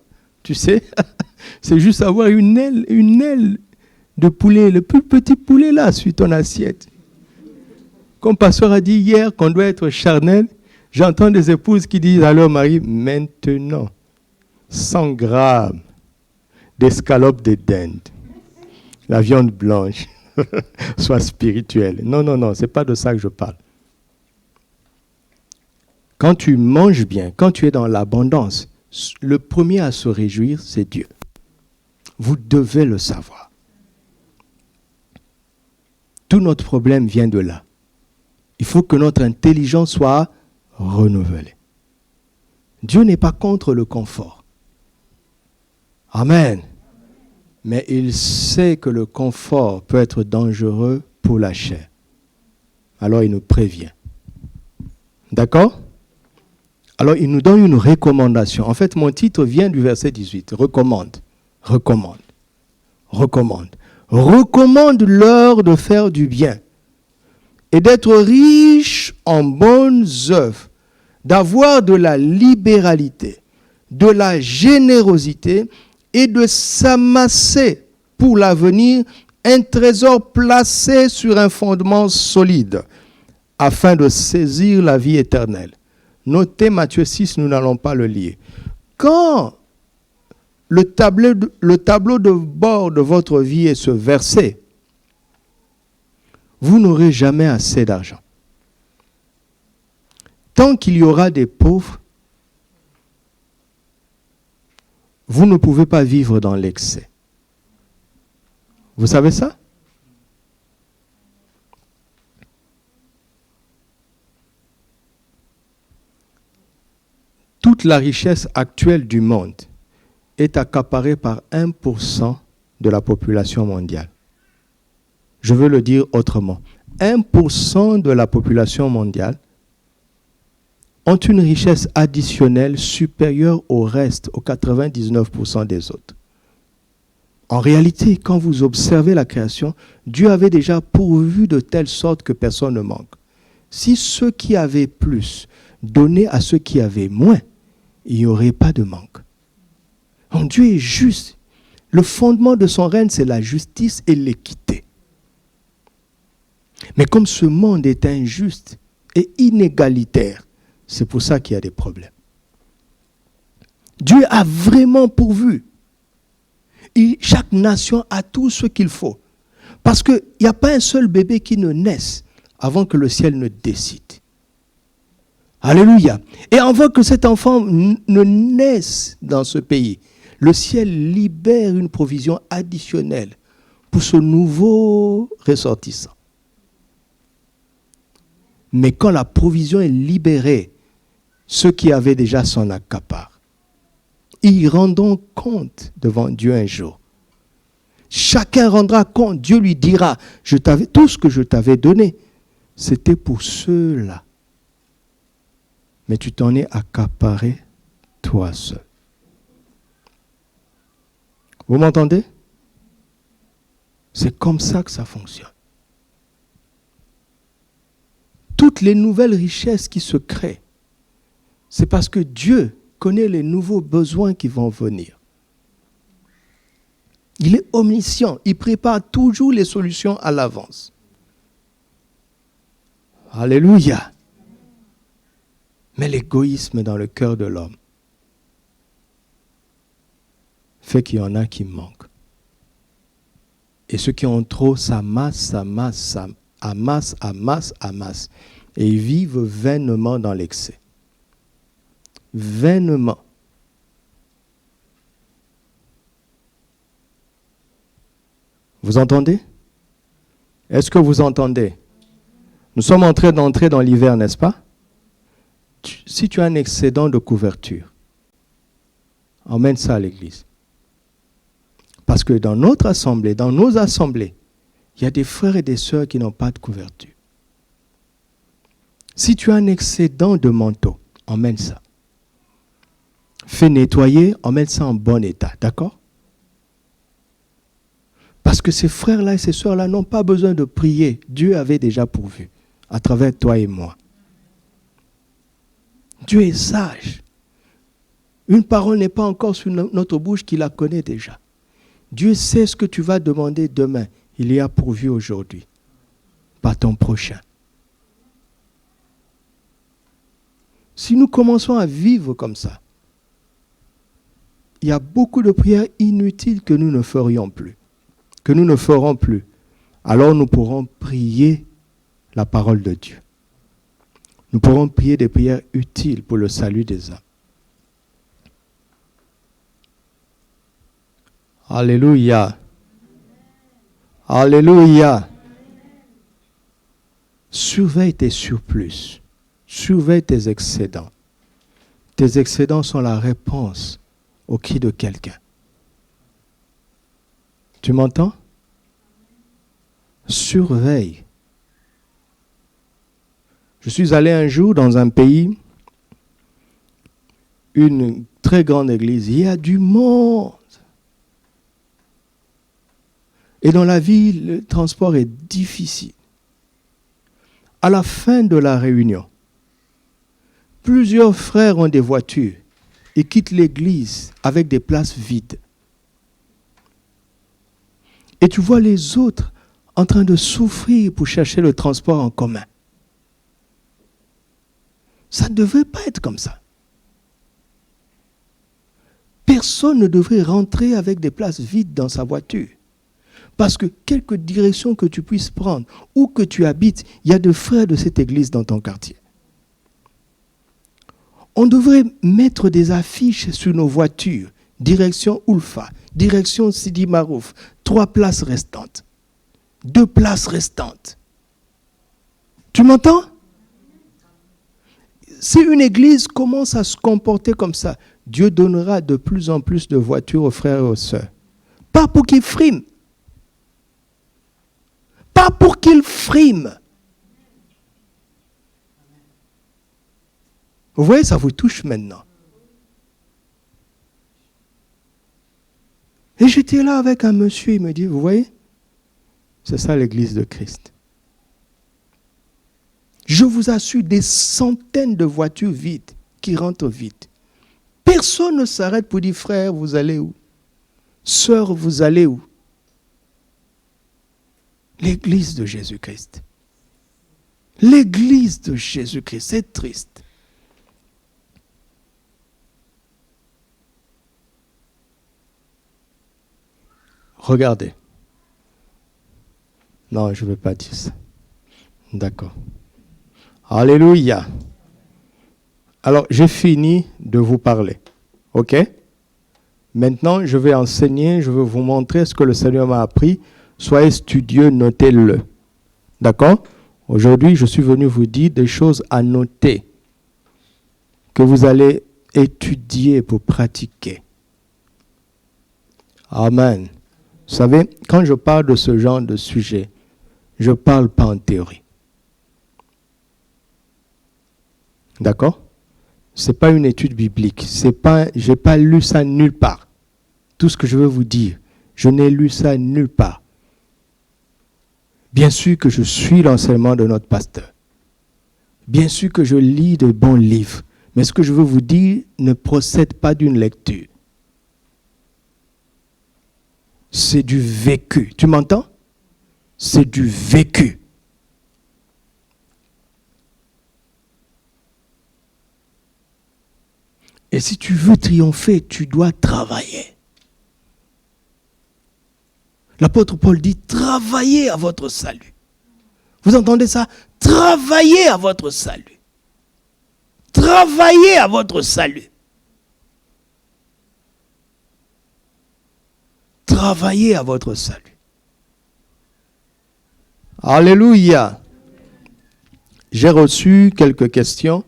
Tu sais, c'est juste avoir une aile de poulet, le plus petit poulet là, sur ton assiette. Comme pasteur a dit hier qu'on doit être charnel, j'entends des épouses qui disent à leur mari, maintenant, 100 grammes d'escalope de dinde, la viande blanche, soit spirituelle. Non, c'est pas de ça que je parle. Quand tu manges bien, quand tu es dans l'abondance, le premier à se réjouir, c'est Dieu. Vous devez le savoir. Tout notre problème vient de là. Il faut que notre intelligence soit renouvelée. Dieu n'est pas contre le confort. Amen. Mais il sait que le confort peut être dangereux pour la chair. Alors il nous prévient. D'accord? Alors il nous donne une recommandation. En fait, mon titre vient du verset 18. Recommande. Recommande-leur de faire du bien et d'être riche en bonnes œuvres, d'avoir de la libéralité, de la générosité et de s'amasser pour l'avenir un trésor placé sur un fondement solide afin de saisir la vie éternelle. Notez Matthieu 6, nous n'allons pas le lire. Quand le tableau de bord de votre vie est ce verset, vous n'aurez jamais assez d'argent. tant qu'il y aura des pauvres, vous ne pouvez pas vivre dans l'excès. Vous savez ça? Toute la richesse actuelle du monde est accaparée par 1% de la population mondiale. Je veux le dire autrement. 1% de la population mondiale ont une richesse additionnelle supérieure au reste, aux 99% des autres. En réalité, quand vous observez la création, Dieu avait déjà pourvu de telle sorte que personne ne manque. Si ceux qui avaient plus donnaient à ceux qui avaient moins, il n'y aurait pas de manque. Donc Dieu est juste. Le fondement de son règne, c'est la justice et l'équité. Mais comme ce monde est injuste et inégalitaire, c'est pour ça qu'il y a des problèmes. Dieu a vraiment pourvu. Et chaque nation a tout ce qu'il faut. Parce qu'il n'y a pas un seul bébé qui ne naisse avant que le ciel ne décide. Alléluia. Et avant que cet enfant ne naisse dans ce pays, le ciel libère une provision additionnelle pour ce nouveau ressortissant. Mais quand la provision est libérée, ceux qui avaient déjà s'en accaparent. Ils rendront compte devant Dieu un jour. Chacun rendra compte. Dieu lui dira, tout ce que je t'avais donné, c'était pour ceux-là. Mais tu t'en es accaparé toi seul. Vous m'entendez? C'est comme ça que ça fonctionne. Toutes les nouvelles richesses qui se créent, c'est parce que Dieu connaît les nouveaux besoins qui vont venir. Il est omniscient, il prépare toujours les solutions à l'avance. Alléluia. Mais l'égoïsme dans le cœur de l'homme fait qu'il y en a qui manquent. Et ceux qui ont trop s'amassent. Et ils vivent vainement dans l'excès. Vainement. Vous entendez? Est-ce que vous entendez? Nous sommes en train d'entrer dans l'hiver, n'est-ce pas? Si tu as un excédent de couverture, emmène ça à l'église. Parce que dans notre assemblée, dans nos assemblées, il y a des frères et des sœurs qui n'ont pas de couverture. Si tu as un excédent de manteau, emmène ça. Fais nettoyer, emmène ça en bon état, d'accord? Parce que ces frères-là et ces sœurs-là n'ont pas besoin de prier. Dieu avait déjà pourvu, à travers toi et moi. Dieu est sage. Une parole n'est pas encore sur notre bouche qu'il la connaît déjà. Dieu sait ce que tu vas demander demain. Il y a pourvu aujourd'hui, pas ton prochain. Si nous commençons à vivre comme ça, il y a beaucoup de prières inutiles que nous ne ferions plus, que nous ne ferons plus. Alors nous pourrons prier la parole de Dieu. Nous pourrons prier des prières utiles pour le salut des âmes. Alléluia. Alléluia. Surveille tes surplus. Surveille tes excédents. Tes excédents sont la réponse au cri de quelqu'un. Tu m'entends? Surveille. Je suis allé un jour dans un pays, une très grande église. Il y a du monde. Et dans la ville, le transport est difficile. À la fin de la réunion, plusieurs frères ont des voitures et quittent l'église avec des places vides. Et tu vois les autres en train de souffrir pour chercher le transport en commun. Ça ne devrait pas être comme ça. Personne ne devrait rentrer avec des places vides dans sa voiture. Parce que quelque direction que tu puisses prendre, où que tu habites, il y a des frères de cette église dans ton quartier. On devrait mettre des affiches sur nos voitures. Direction Ulfa, direction Sidi Marouf. 3 places restantes. 2 places restantes. Tu m'entends? Si une église commence à se comporter comme ça, Dieu donnera de plus en plus de voitures aux frères et aux sœurs. Pas pour qu'ils friment. Pas pour qu'ils friment. Vous voyez, ça vous touche maintenant. Et j'étais là avec un monsieur, il me dit, vous voyez, c'est ça l'église de Christ. Je vous assure, des centaines de voitures vides qui rentrent vite. Personne ne s'arrête pour dire, frère, vous allez où? Sœur, vous allez où? L'église de Jésus-Christ. L'église de Jésus-Christ, c'est triste. Regardez. Non, je ne veux pas dire ça. D'accord. Alléluia. Alors, j'ai fini de vous parler. OK? Maintenant, je vais enseigner, je vais vous montrer ce que le Seigneur m'a appris. Soyez studieux, notez-le. D'accord? Aujourd'hui, je suis venu vous dire des choses à noter, que vous allez étudier pour pratiquer. Amen. Vous savez, quand je parle de ce genre de sujet, je ne parle pas en théorie. D'accord? Ce n'est pas une étude biblique. Je n'ai pas lu ça nulle part. Tout ce que je veux vous dire, je n'ai lu ça nulle part. Bien sûr que je suis l'enseignement de notre pasteur. Bien sûr que je lis de bons livres. Mais ce que je veux vous dire ne procède pas d'une lecture. C'est du vécu. Tu m'entends? C'est du vécu. Et si tu veux triompher, tu dois travailler. L'apôtre Paul dit, travaillez à votre salut. Vous entendez ça? Travaillez à votre salut. Travaillez à votre salut. Travaillez à votre salut. Alléluia. J'ai reçu quelques questions.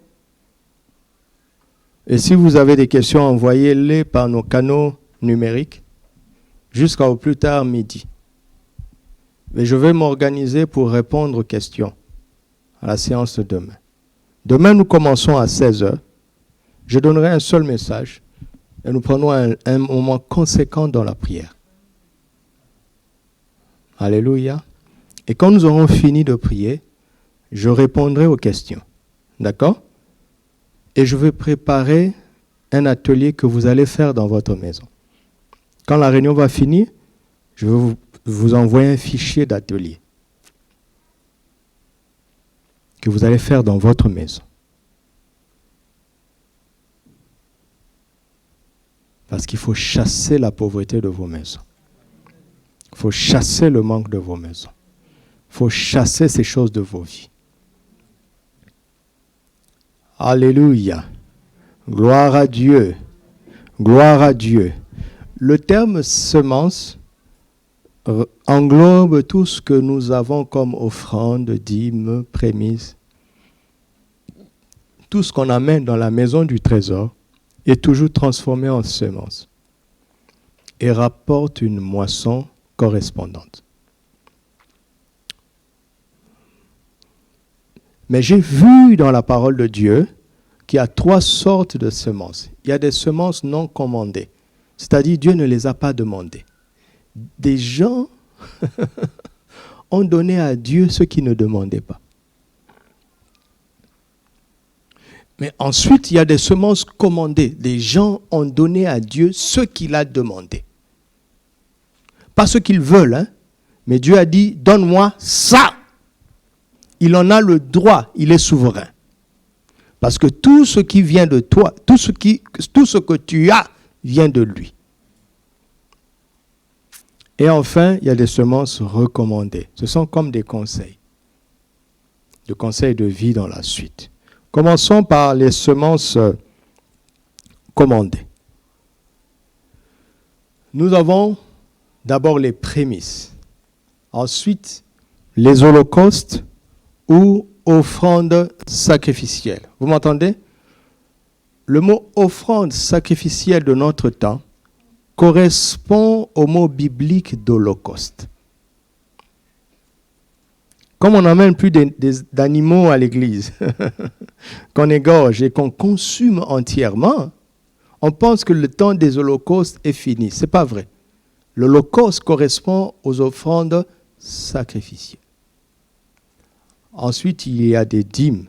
Et si vous avez des questions, envoyez-les par nos canaux numériques jusqu'au plus tard midi. Mais je vais m'organiser pour répondre aux questions à la séance de demain. Demain, nous commençons à 16h. Je donnerai un seul message et nous prenons un moment conséquent dans la prière. Alléluia. Et quand nous aurons fini de prier, je répondrai aux questions. D'accord? Et je vais préparer un atelier que vous allez faire dans votre maison. Quand la réunion va finir, je vais vous envoyer un fichier d'atelier que vous allez faire dans votre maison. Parce qu'il faut chasser la pauvreté de vos maisons. Il faut chasser le manque de vos maisons. Il faut chasser ces choses de vos vies. Alléluia. Gloire à Dieu. Gloire à Dieu. Le terme semence englobe tout ce que nous avons comme offrande, dîmes, prémices. Tout ce qu'on amène dans la maison du trésor est toujours transformé en semence et rapporte une moisson correspondante. Mais j'ai vu dans la parole de Dieu qu'il y a 3 sortes de semences. Il y a des semences non commandées, c'est-à-dire Dieu ne les a pas demandées. Des gens ont donné à Dieu ce qu'ils ne demandaient pas. Mais ensuite, il y a des semences commandées. Des gens ont donné à Dieu ce qu'il a demandé. Pas ce qu'ils veulent, hein? Mais Dieu a dit, donne-moi ça. Il en a le droit, il est souverain. Parce que tout ce qui vient de toi, tout ce que tu as vient de lui. Et enfin, il y a des semences recommandées. Ce sont comme des conseils. Des conseils de vie dans la suite. Commençons par les semences commandé. Nous avons d'abord les prémices, ensuite les holocaustes ou offrandes sacrificielles. Vous m'entendez? Le mot offrande sacrificielle de notre temps correspond au mot biblique d'holocauste. Comme on n'emmène plus d'animaux à l'église, qu'on égorge et qu'on consume entièrement, on pense que le temps des holocaustes est fini. Ce n'est pas vrai. L'holocauste correspond aux offrandes sacrificielles. Ensuite, il y a des dîmes.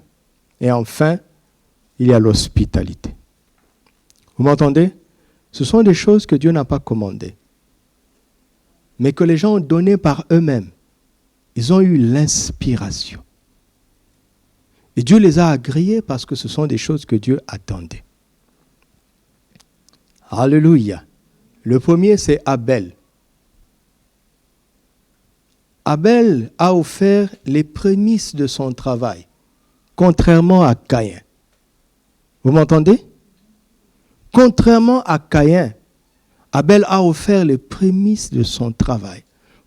Et enfin, il y a l'hospitalité. Vous m'entendez? Ce sont des choses que Dieu n'a pas commandées, mais que les gens ont données par eux-mêmes. Ils ont eu l'inspiration. Et Dieu les a agréées parce que ce sont des choses que Dieu attendait. Alléluia. Le premier, c'est Abel. Abel a offert les prémices de son travail, contrairement à Caïn. Vous m'entendez? Contrairement à Caïn, Abel a offert les prémices de son travail.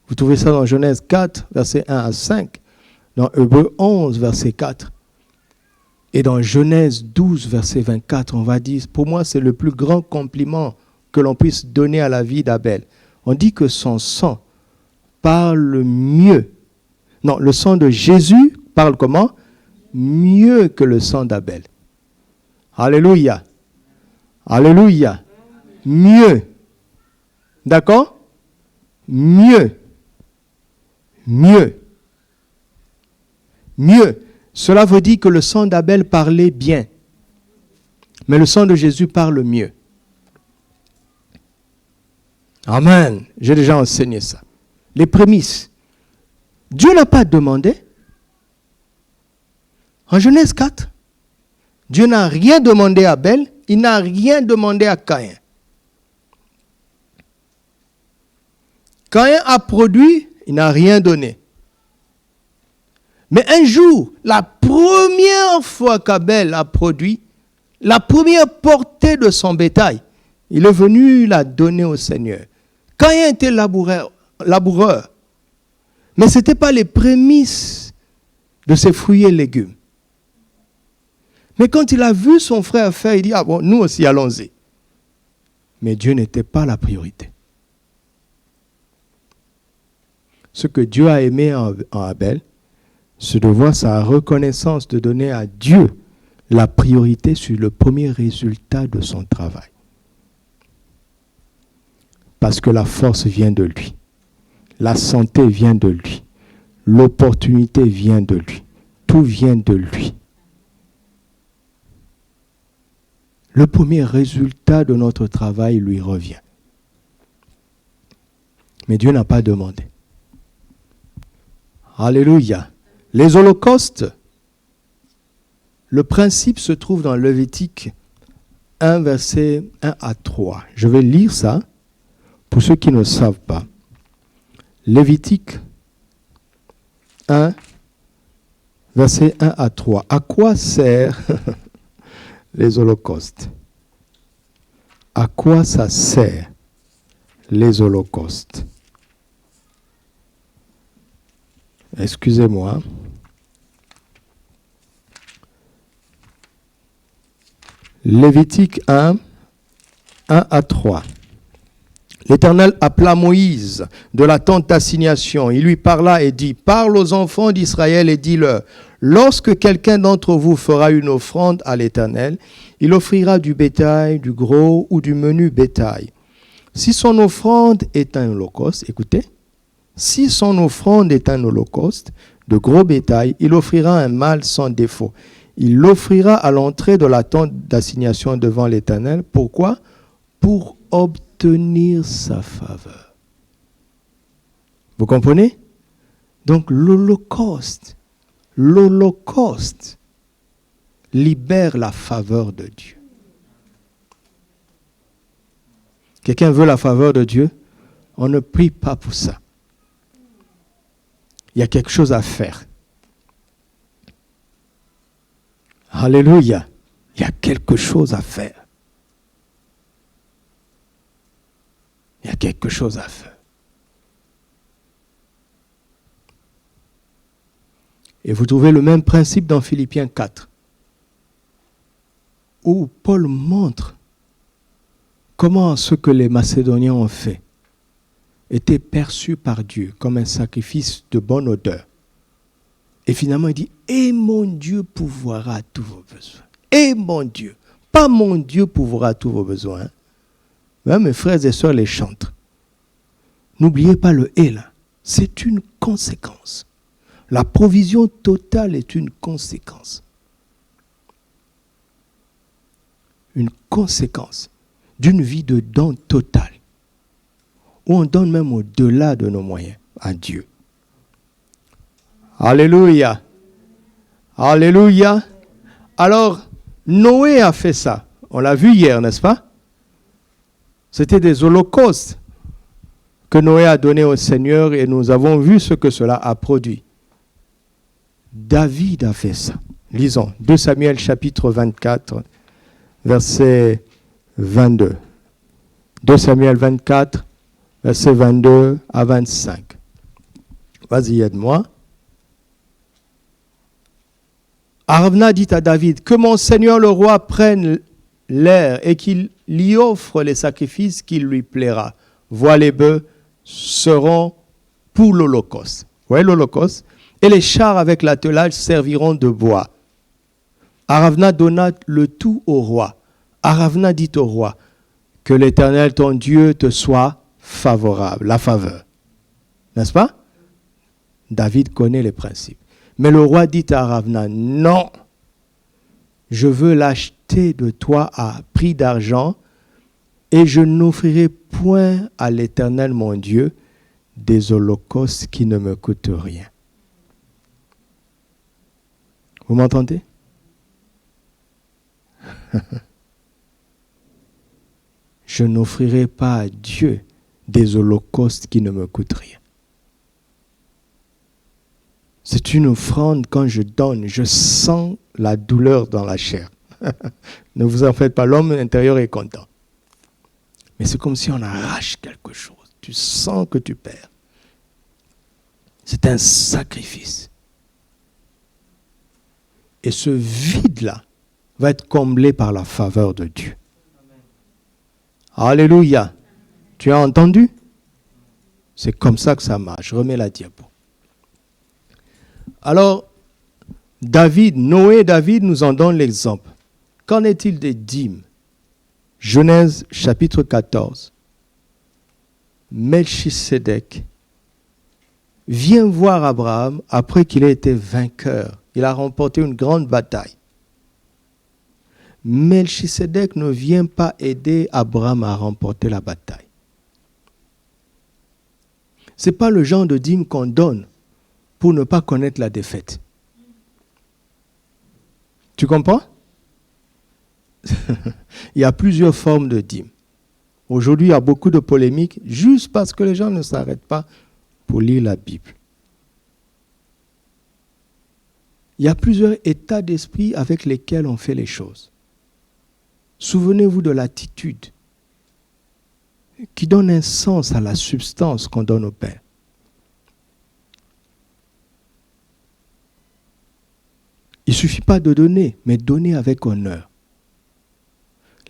Vous trouvez ça dans Genèse 4, versets 1 à 5, dans Hébreux 11, verset 4. Et dans Genèse 12, verset 24, on va dire, pour moi, c'est le plus grand compliment que l'on puisse donner à la vie d'Abel. On dit que son sang parle mieux. Non, le sang de Jésus parle comment? Mieux que le sang d'Abel. Alléluia. Alléluia. Mieux. D'accord? Mieux. Mieux. Mieux. Cela veut dire que le sang d'Abel parlait bien. Mais le sang de Jésus parle mieux. Amen. J'ai déjà enseigné ça. Les prémices. Dieu n'a pas demandé. En Genèse 4, Dieu n'a rien demandé à Abel, il n'a rien demandé à Caïn. Caïn a produit, il n'a rien donné. Mais un jour, la première fois qu'Abel a produit, la première portée de son bétail, il est venu la donner au Seigneur. Caïn était laboureur. Mais ce n'était pas les prémices de ses fruits et légumes. Mais quand il a vu son frère faire, il dit, ah bon, nous aussi allons-y. Mais Dieu n'était pas la priorité. Ce que Dieu a aimé en Abel, c'est de voir sa reconnaissance de donner à Dieu la priorité sur le premier résultat de son travail. Parce que la force vient de lui. La santé vient de lui. L'opportunité vient de lui. Tout vient de lui. Le premier résultat de notre travail lui revient. Mais Dieu n'a pas demandé. Alléluia. Les holocaustes, le principe se trouve dans Lévitique 1, verset 1 à 3. Je vais lire ça pour ceux qui ne savent pas. Lévitique 1, verset 1 à 3. À quoi sert les holocaustes? À quoi ça sert les holocaustes? Excusez-moi. Lévitique 1, 1 à 3. L'Éternel appela Moïse de la tente d'assignation. Il lui parla et dit, parle aux enfants d'Israël et dis-leur, lorsque quelqu'un d'entre vous fera une offrande à l'Éternel, il offrira du bétail, du gros ou du menu bétail. Si son offrande est un holocauste, écoutez, si son offrande est un holocauste de gros bétail, il offrira un mâle sans défaut. Il l'offrira à l'entrée de la tente d'assignation devant l'Éternel. Pourquoi? Pour obtenir sa faveur. Vous comprenez? Donc l'holocauste libère la faveur de Dieu. Quelqu'un veut la faveur de Dieu? On ne prie pas pour ça. Il y a quelque chose à faire. Alléluia. Il y a quelque chose à faire. a quelque chose à faire. Et vous trouvez le même principe dans Philippiens 4, où Paul montre comment ce que les Macédoniens ont fait était perçu par Dieu comme un sacrifice de bonne odeur. Et finalement, il dit, « Et mon Dieu pourvoira à tous vos besoins. » Et mon Dieu. Pas mon Dieu pourvoira à tous vos besoins. Hein? Mes frères et sœurs les chantent. N'oubliez pas le « et » là. C'est une conséquence. La provision totale est une conséquence. Une conséquence d'une vie de don total. Où on donne même au-delà de nos moyens à Dieu. Alléluia. Alléluia. Alors, Noé a fait ça. On l'a vu hier, n'est-ce pas? C'était des holocaustes que Noé a donnés au Seigneur et nous avons vu ce que cela a produit. David a fait ça. Lisons 2 Samuel chapitre 24, verset 22. 2 Samuel 24, verset 22 à 25. Vas-y, aide-moi. Aravna dit à David, que mon Seigneur le roi prenne l'air et qu'il lui offre les sacrifices qu'il lui plaira. Vois, les bœufs seront pour l'Holocauste. Vous voyez l'Holocauste? Et les chars avec l'attelage serviront de bois. Aravna donna le tout au roi. Aravna dit au roi, que l'Éternel ton Dieu te soit favorable, la faveur. N'est-ce pas? David connaît les principes. Mais le roi dit à Aravna, non, je veux l'acheter de toi à prix d'argent et je n'offrirai point à l'Éternel mon Dieu des holocaustes qui ne me coûtent rien. Vous m'entendez? Je n'offrirai pas à Dieu des holocaustes qui ne me coûtent rien. C'est une offrande, quand je donne, je sens la douleur dans la chair. Ne vous en faites pas, l'homme intérieur est content. Mais c'est comme si on arrache quelque chose. Tu sens que tu perds. C'est un sacrifice. Et ce vide-là va être comblé par la faveur de Dieu. Alléluia. Tu as entendu? C'est comme ça que ça marche. Je remets la diapo. Alors, Noé et David nous en donnent l'exemple. Qu'en est-il des dîmes? Genèse chapitre 14. Melchisédek vient voir Abraham après qu'il ait été vainqueur. Il a remporté une grande bataille. Melchisédek ne vient pas aider Abraham à remporter la bataille. Ce n'est pas le genre de dîme qu'on donne pour ne pas connaître la défaite. Tu comprends? Il y a plusieurs formes de dîmes. Aujourd'hui, il y a beaucoup de polémiques juste parce que les gens ne s'arrêtent pas pour lire la Bible. Il y a plusieurs états d'esprit avec lesquels on fait les choses. Souvenez-vous de l'attitude qui donne un sens à la substance qu'on donne au Père. Il ne suffit pas de donner, mais donner avec honneur.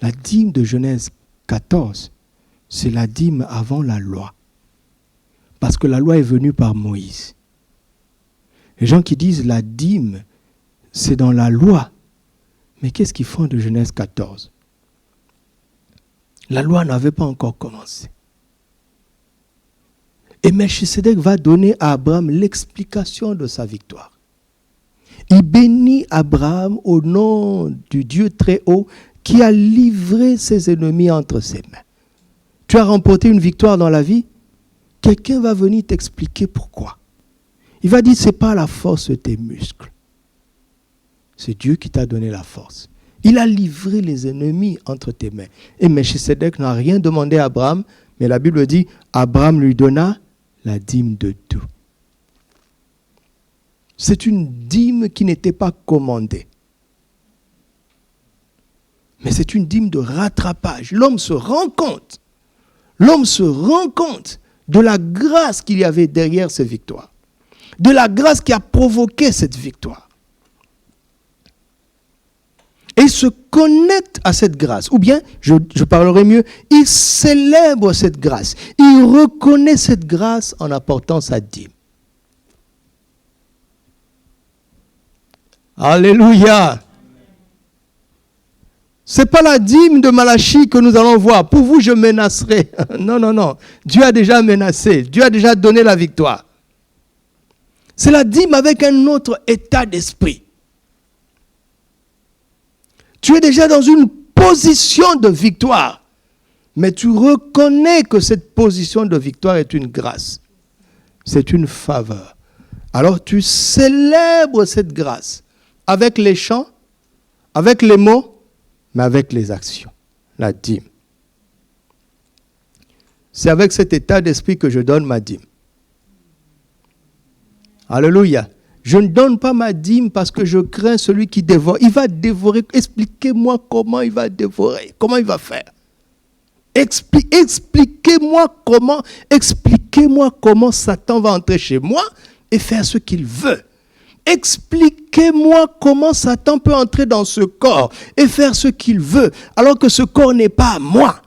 La dîme de Genèse 14, c'est la dîme avant la loi. Parce que la loi est venue par Moïse. Les gens qui disent la dîme, c'est dans la loi. Mais qu'est-ce qu'ils font de Genèse 14? La loi n'avait pas encore commencé. Et Melchisédek va donner à Abraham l'explication de sa victoire. Il bénit Abraham au nom du Dieu très haut qui a livré ses ennemis entre ses mains. Tu as remporté une victoire dans la vie? Quelqu'un va venir t'expliquer pourquoi. Il va dire, ce n'est pas la force de tes muscles. C'est Dieu qui t'a donné la force. Il a livré les ennemis entre tes mains. Et Melchisédek n'a rien demandé à Abraham, mais la Bible dit, Abraham lui donna la dîme de tout. C'est une dîme qui n'était pas commandée. Mais c'est une dîme de rattrapage. L'homme se rend compte. l'homme se rend compte de la grâce qu'il y avait derrière ces victoires, de la grâce qui a provoqué cette victoire. Et il se connecte à cette grâce, ou bien, je parlerai mieux, il célèbre cette grâce, il reconnaît cette grâce en apportant sa dîme. Alléluia! Ce n'est pas la dîme de Malachie que nous allons voir. Pour vous, je menacerai. Non, non, non. Dieu a déjà menacé. Dieu a déjà donné la victoire. C'est la dîme avec un autre état d'esprit. Tu es déjà dans une position de victoire. Mais tu reconnais que cette position de victoire est une grâce. C'est une faveur. Alors tu célèbres cette grâce avec les chants, avec les mots, mais avec les actions, la dîme. C'est avec cet état d'esprit que je donne ma dîme. Alléluia. Je ne donne pas ma dîme parce que je crains celui qui dévore. Il va dévorer. Expliquez-moi comment il va dévorer. Comment il va faire. Expliquez-moi comment Satan va entrer chez moi et faire ce qu'il veut. Expliquez-moi comment Satan peut entrer dans ce corps et faire ce qu'il veut, alors que ce corps n'est pas à moi.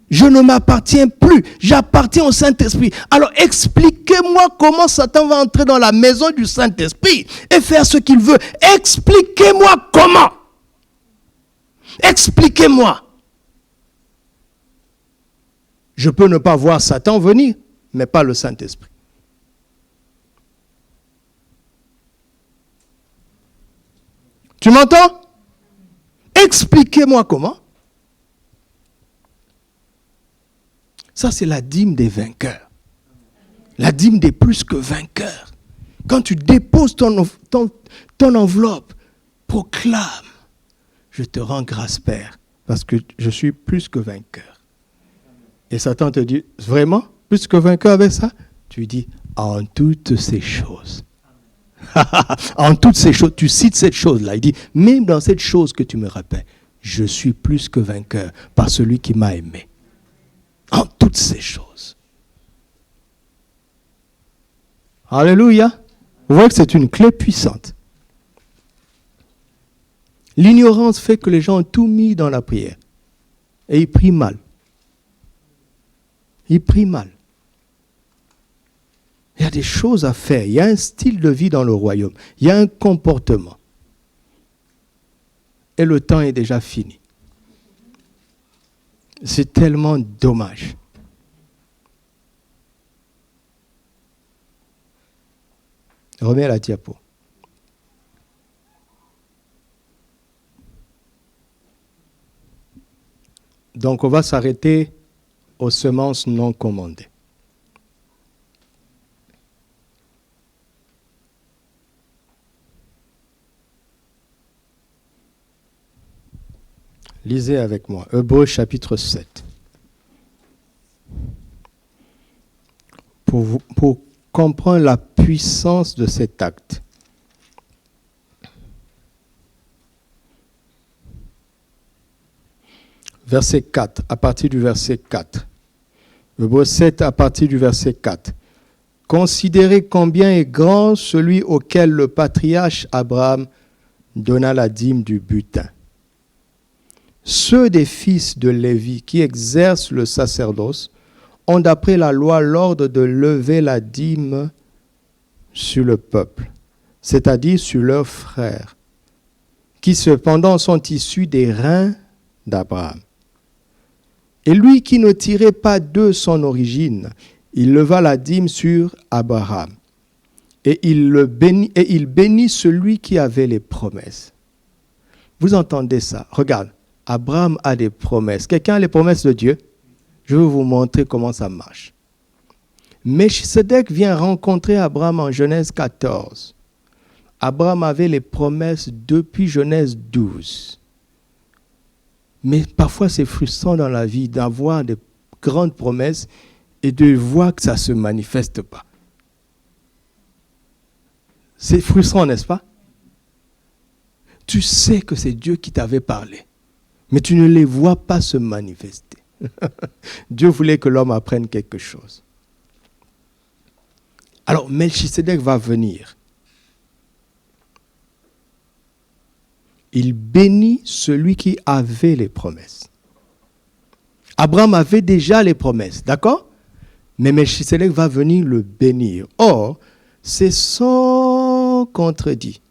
Je ne m'appartiens plus, j'appartiens au Saint-Esprit. Alors expliquez-moi comment Satan va entrer dans la maison du Saint-Esprit et faire ce qu'il veut. Expliquez-moi comment. Expliquez-moi. Je peux ne pas voir Satan venir, mais pas le Saint-Esprit. Tu m'entends? Expliquez-moi comment. Ça, c'est la dîme des vainqueurs. La dîme des plus que vainqueurs. Quand tu déposes ton enveloppe, proclame, je te rends grâce, Père, parce que je suis plus que vainqueur. Et Satan te dit, vraiment? Plus que vainqueur avec ça? Tu dis, en toutes ces choses. En toutes ces choses, tu cites cette chose-là. Il dit, même dans cette chose que tu me rappelles, je suis plus que vainqueur par celui qui m'a aimé. En toutes ces choses. Alléluia. Vous voyez que c'est une clé puissante. L'ignorance fait que les gens ont tout mis dans la prière. Et ils prient mal. Ils prient mal. Il y a des choses à faire. Il y a un style de vie dans le royaume. Il y a un comportement. Et le temps est déjà fini. C'est tellement dommage. Remets la diapo. Donc on va s'arrêter aux semences non commandées. Lisez avec moi, Hébreux chapitre 7. Pour comprendre la puissance de cet acte. Verset 4, à partir du verset 4. Hébreux 7, à partir du verset 4. Considérez combien est grand celui auquel le patriarche Abraham donna la dîme du butin. Ceux des fils de Lévi qui exercent le sacerdoce ont d'après la loi l'ordre de lever la dîme sur le peuple, c'est-à-dire sur leurs frères, qui cependant sont issus des reins d'Abraham. Et lui qui ne tirait pas d'eux son origine, il leva la dîme sur Abraham, et il bénit celui qui avait les promesses. Vous entendez ça? Regarde. Abraham a des promesses. Quelqu'un a les promesses de Dieu? Je vais vous montrer comment ça marche. Melchisedec vient rencontrer Abraham en Genèse 14. Abraham avait les promesses depuis Genèse 12. Mais parfois c'est frustrant dans la vie d'avoir des grandes promesses et de voir que ça ne se manifeste pas. C'est frustrant, n'est-ce pas? Tu sais que c'est Dieu qui t'avait parlé. Mais tu ne les vois pas se manifester. Dieu voulait que l'homme apprenne quelque chose. Alors, Melchisédek va venir. Il bénit celui qui avait les promesses. Abraham avait déjà les promesses, d'accord? Mais Melchisédek va venir le bénir. Or, c'est sans contredit.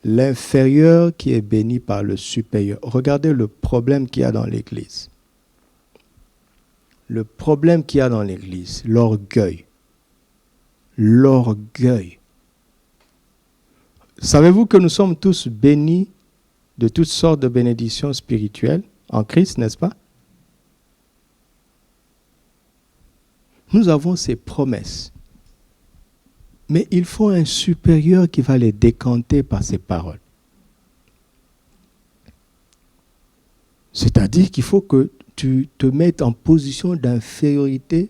L'inférieur qui est béni par le supérieur. Regardez le problème qu'il y a dans l'Église. Le problème qu'il y a dans l'Église, l'orgueil. L'orgueil. Savez-vous que nous sommes tous bénis de toutes sortes de bénédictions spirituelles en Christ, n'est-ce pas? Nous avons ces promesses. Mais il faut un supérieur qui va les décanter par ses paroles. C'est-à-dire qu'il faut que tu te mettes en position d'infériorité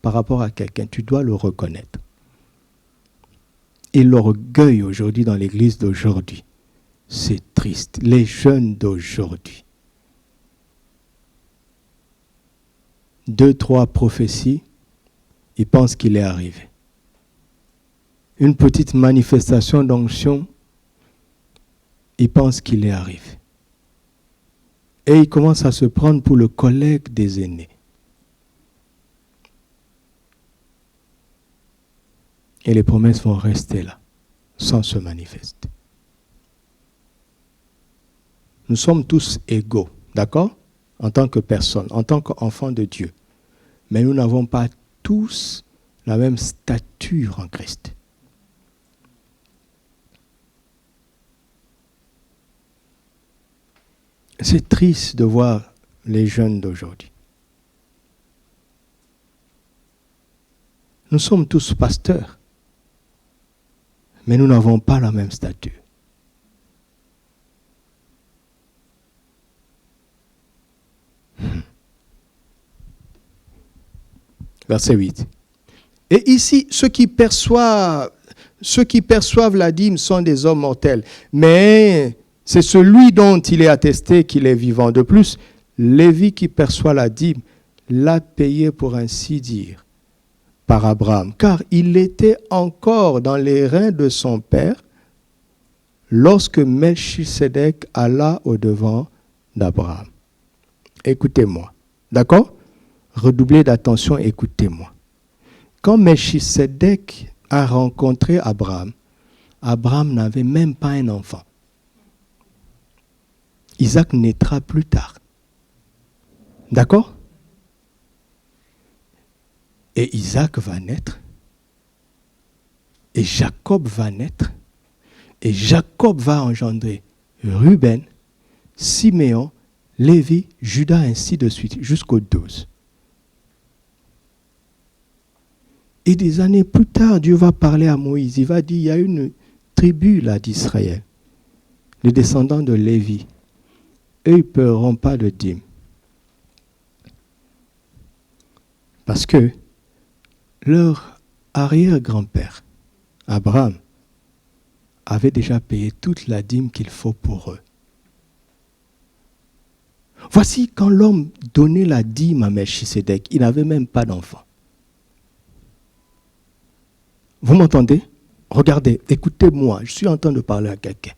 par rapport à quelqu'un. Tu dois le reconnaître. Et l'orgueil aujourd'hui dans l'Église d'aujourd'hui, c'est triste. Les jeunes d'aujourd'hui. 2, 3 prophéties, ils pensent qu'il est arrivé. Une petite manifestation d'onction, ils pensent qu'il est arrivé. Et ils commencent à se prendre pour le collègue des aînés. Et les promesses vont rester là, sans se manifester. Nous sommes tous égaux, d'accord? En tant que personne, en tant qu'enfants de Dieu. Mais nous n'avons pas tous la même stature en Christ. C'est triste de voir les jeunes d'aujourd'hui. Nous sommes tous pasteurs, mais nous n'avons pas la même stature. Verset 8. Et ici, ceux qui perçoivent la dîme sont des hommes mortels, mais c'est celui dont il est attesté qu'il est vivant. De plus, Lévi qui perçoit la dîme l'a payé pour ainsi dire par Abraham, car il était encore dans les reins de son père lorsque Melchisédek alla au-devant d'Abraham. Écoutez-moi, d'accord? Redoublez d'attention, écoutez-moi. Quand Melchisédek a rencontré Abraham, Abraham n'avait même pas un enfant. Isaac naîtra plus tard. D'accord? Et Isaac va naître. Et Jacob va naître. Et Jacob va engendrer Ruben, Siméon, Lévi, Judas, ainsi de suite, jusqu'aux 12. Et des années plus tard, Dieu va parler à Moïse. Il va dire, il y a une tribu là d'Israël, les descendants de Lévi. Eux, ils ne paieront pas de dîme. Parce que leur arrière-grand-père, Abraham, avait déjà payé toute la dîme qu'il faut pour eux. Voici quand l'homme donnait la dîme à Melchisédek, il n'avait même pas d'enfant. Vous m'entendez? Regardez, écoutez-moi, je suis en train de parler à quelqu'un.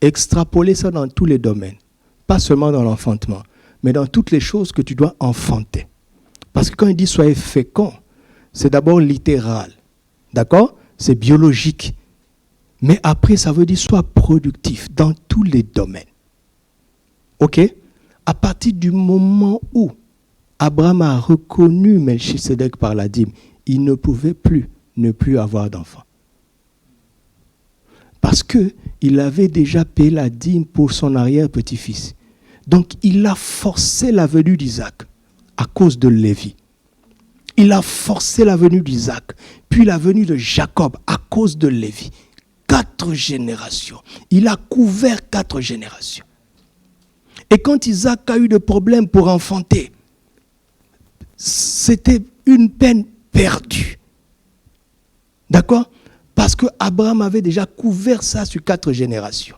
Extrapolez ça dans tous les domaines. Pas seulement dans l'enfantement, mais dans toutes les choses que tu dois enfanter. Parce que quand il dit soyez féconds, c'est d'abord littéral. D'accord? C'est biologique. Mais après, ça veut dire sois productif dans tous les domaines. Ok? À partir du moment où Abraham a reconnu Melchisédek par la dîme, il ne pouvait plus ne plus avoir d'enfant. Parce qu'il avait déjà payé la dîme pour son arrière-petit-fils. Donc, il a forcé la venue d'Isaac à cause de Lévi. Il a forcé la venue d'Isaac, puis la venue de Jacob à cause de Lévi. 4 générations. Il a couvert 4 générations. Et quand Isaac a eu des problèmes pour enfanter, c'était une peine perdue. D'accord? Parce que Abraham avait déjà couvert ça sur 4 générations,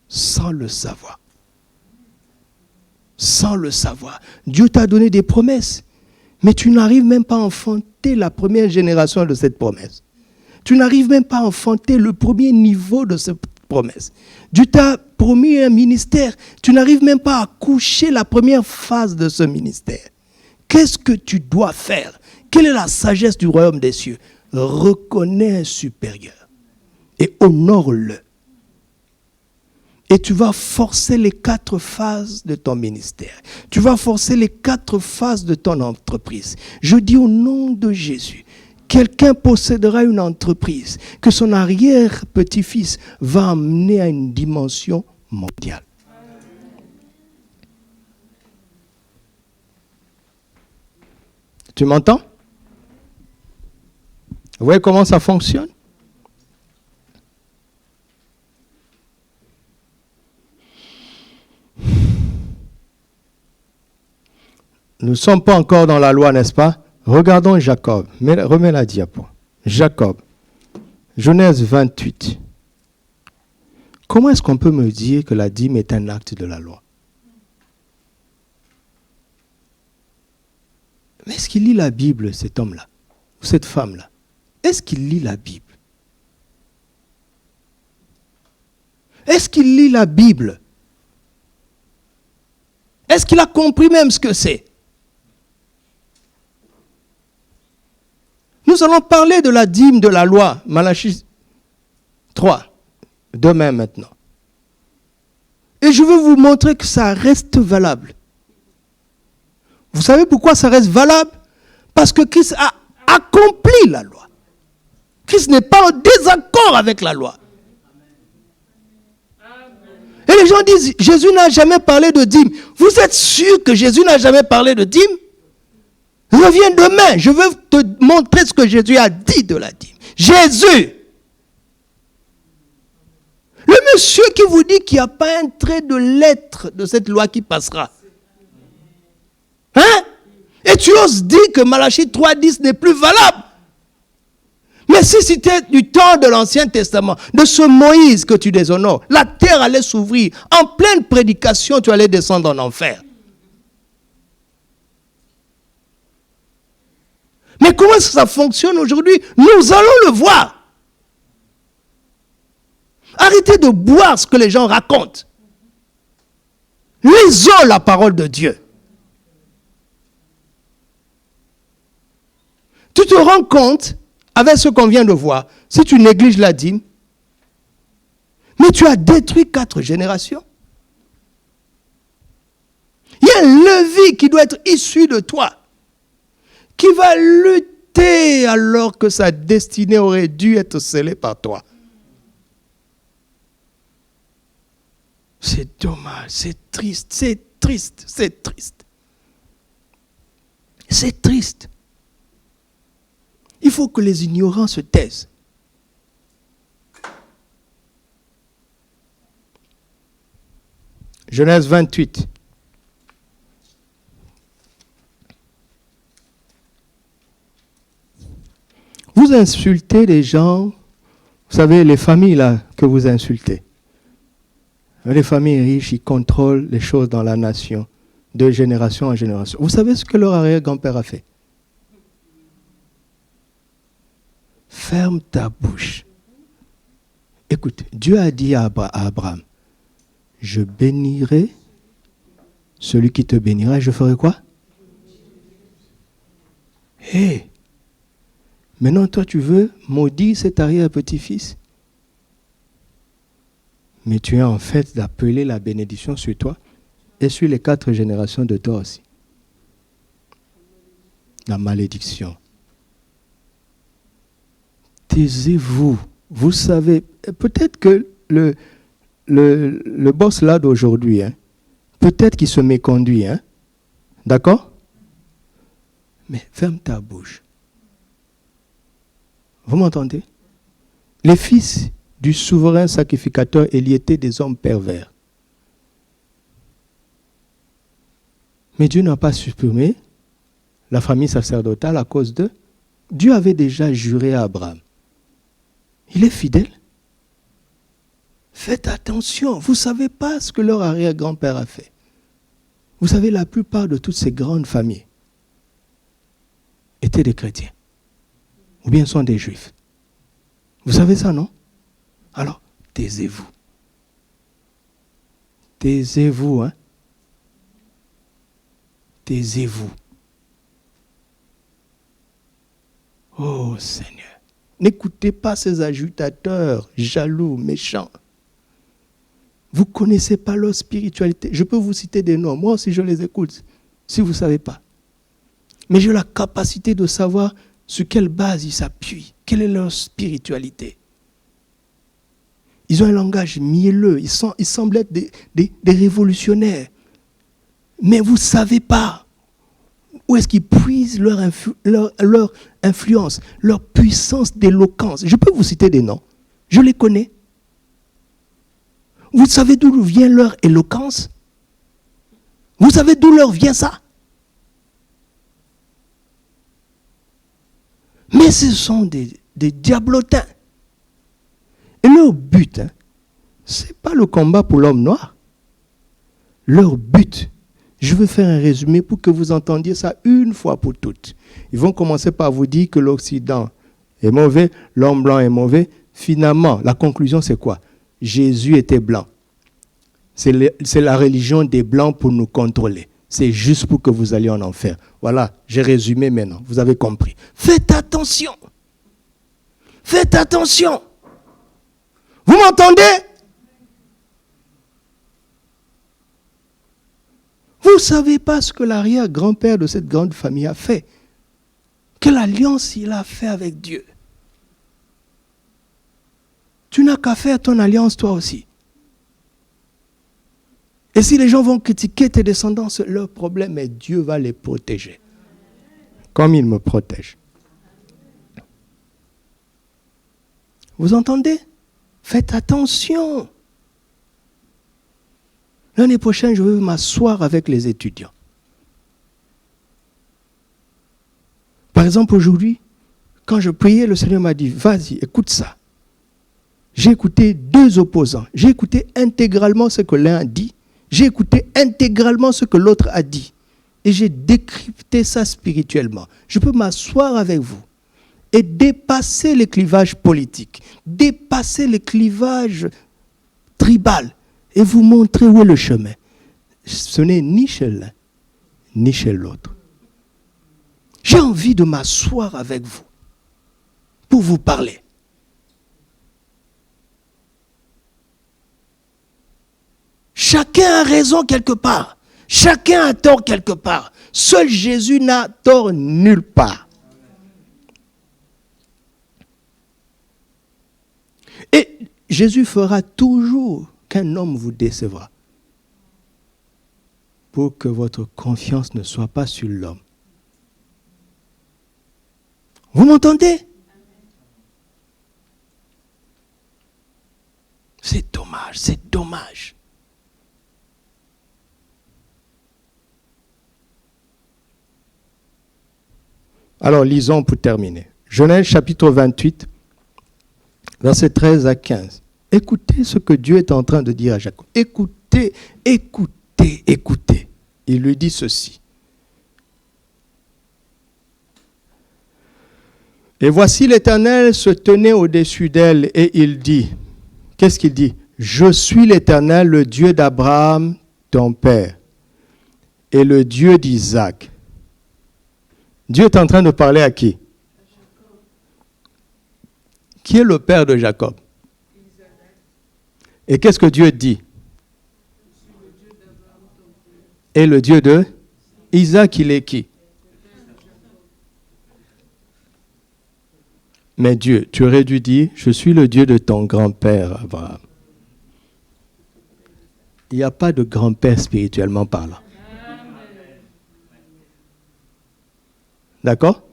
sans le savoir. sans le savoir. Dieu t'a donné des promesses, mais tu n'arrives même pas à enfanter la première génération de cette promesse. Tu n'arrives même pas à enfanter le premier niveau de cette promesse. Dieu t'a promis un ministère, tu n'arrives même pas à coucher la première phase de ce ministère. Qu'est-ce que tu dois faire? Quelle est la sagesse du royaume des cieux? Reconnais un supérieur et honore-le. Et tu vas forcer les 4 phases de ton ministère. Tu vas forcer les 4 phases de ton entreprise. Je dis au nom de Jésus, quelqu'un possédera une entreprise que son arrière-petit-fils va amener à une dimension mondiale. Tu m'entends? Vous voyez comment ça fonctionne? Nous ne sommes pas encore dans la loi, n'est-ce pas? Regardons Jacob. Remets la diapo. Jacob. Genèse 28. Comment est-ce qu'on peut me dire que la dîme est un acte de la loi? Mais est-ce qu'il lit la Bible, cet homme-là? Ou cette femme-là? Est-ce qu'il lit la Bible? Est-ce qu'il lit la Bible? Est-ce qu'il a compris même ce que c'est? Nous allons parler de la dîme de la loi, Malachie 3, demain maintenant. Et je veux vous montrer que ça reste valable. Vous savez pourquoi ça reste valable? Parce que Christ a accompli la loi. Christ n'est pas en désaccord avec la loi. Et les gens disent, Jésus n'a jamais parlé de dîme. Vous êtes sûr que Jésus n'a jamais parlé de dîme? Reviens demain, je veux te montrer ce que Jésus a dit de la dîme. Jésus! Le monsieur qui vous dit qu'il n'y a pas un trait de lettre de cette loi qui passera. Hein? Et tu oses dire que Malachie 3.10 n'est plus valable. Mais si c'était du temps de l'Ancien Testament, de ce Moïse que tu déshonores, la terre allait s'ouvrir. En pleine prédication, tu allais descendre en enfer. Mais comment est-ce que ça fonctionne aujourd'hui? Nous allons le voir. Arrêtez de boire ce que les gens racontent. Lisons la parole de Dieu. Tu te rends compte, avec ce qu'on vient de voir, si tu négliges la dîme, mais tu as détruit 4 générations. Il y a un levier qui doit être issu de toi, qui va lutter alors que sa destinée aurait dû être scellée par toi. C'est dommage, c'est triste, c'est triste, c'est triste. C'est triste. Il faut que les ignorants se taisent. Genèse 28. Vous insultez les gens, vous savez, les familles là que vous insultez. Les familles riches, ils contrôlent les choses dans la nation, de génération en génération. Vous savez ce que leur arrière-grand-père a fait? Ferme ta bouche. Écoute, Dieu a dit à Abraham, je bénirai celui qui te bénira, et je ferai quoi? Hé! Maintenant, toi, tu veux maudire cet arrière-petit-fils? Mais tu es en fait d'appeler la bénédiction sur toi et sur les 4 générations de toi aussi. La malédiction. Taisez-vous. Vous savez, peut-être que le boss là d'aujourd'hui, peut-être qu'il se méconduit. D'accord? Mais ferme ta bouche. Vous m'entendez? Les fils du souverain sacrificateur Élie étaient des hommes pervers. Mais Dieu n'a pas supprimé la famille sacerdotale à cause d'eux. Dieu avait déjà juré à Abraham. Il est fidèle. Faites attention, vous ne savez pas ce que leur arrière-grand-père a fait. Vous savez, la plupart de toutes ces grandes familles étaient des chrétiens. Ou bien sont des juifs. Vous savez ça, non? Alors, taisez-vous. Taisez-vous, hein? Taisez-vous. Oh Seigneur, n'écoutez pas ces agitateurs jaloux, méchants. Vous ne connaissez pas leur spiritualité. Je peux vous citer des noms. Moi aussi, je les écoute, si vous ne savez pas. Mais j'ai la capacité de savoir sur quelle base ils s'appuient. Quelle est leur spiritualité. Ils ont un langage mielleux. Ils semblent être des révolutionnaires. Mais vous ne savez pas où est-ce qu'ils puisent leur influence, leur puissance d'éloquence. Je peux vous citer des noms. Je les connais. Vous savez d'où vient leur éloquence? Vous savez d'où leur vient ça? Mais ce sont des diablotins. Et leur but, ce n'est pas le combat pour l'homme noir. Leur but, je vais faire un résumé pour que vous entendiez ça une fois pour toutes. Ils vont commencer par vous dire que l'Occident est mauvais, l'homme blanc est mauvais. Finalement, la conclusion c'est quoi? Jésus était blanc. C'est la religion des blancs pour nous contrôler. C'est juste pour que vous alliez en enfer. Voilà, j'ai résumé maintenant. Vous avez compris. Faites attention. Faites attention. Vous m'entendez? Vous ne savez pas ce que l'arrière-grand-père de cette grande famille a fait. Quelle alliance il a fait avec Dieu. Tu n'as qu'à faire ton alliance toi aussi. Et si les gens vont critiquer tes descendants, c'est leur problème, mais Dieu va les protéger. Comme il me protège. Vous entendez? Faites attention. L'année prochaine, je vais m'asseoir avec les étudiants. Par exemple, aujourd'hui, quand je priais, le Seigneur m'a dit, vas-y, écoute ça. J'ai écouté deux opposants. J'ai écouté intégralement ce que l'un a dit. J'ai écouté intégralement ce que l'autre a dit. Et j'ai décrypté ça spirituellement. Je peux m'asseoir avec vous et dépasser les clivages politiques, dépasser les clivages tribaux et vous montrer où est le chemin. Ce n'est ni chez l'un, ni chez l'autre. J'ai envie de m'asseoir avec vous pour vous parler. Chacun a raison quelque part. Chacun a tort quelque part. Seul Jésus n'a tort nulle part. Et Jésus fera toujours qu'un homme vous décevra pour que votre confiance ne soit pas sur l'homme. Vous m'entendez? C'est dommage, c'est dommage. Alors, lisons pour terminer. Genèse chapitre 28, versets 13 à 15. Écoutez ce que Dieu est en train de dire à Jacob. Écoutez, écoutez, écoutez. Il lui dit ceci. Et voici l'Éternel se tenait au-dessus d'elle et il dit, qu'est-ce qu'il dit? Je suis l'Éternel, le Dieu d'Abraham, ton père, et le Dieu d'Isaac. Dieu est en train de parler à qui? Qui est le père de Jacob? Et qu'est-ce que Dieu dit? Et le Dieu de Isaac, il est qui? Mais Dieu, tu aurais dû dire, je suis le Dieu de ton grand-père Abraham. Il n'y a pas de grand-père spirituellement parlant. D'accord?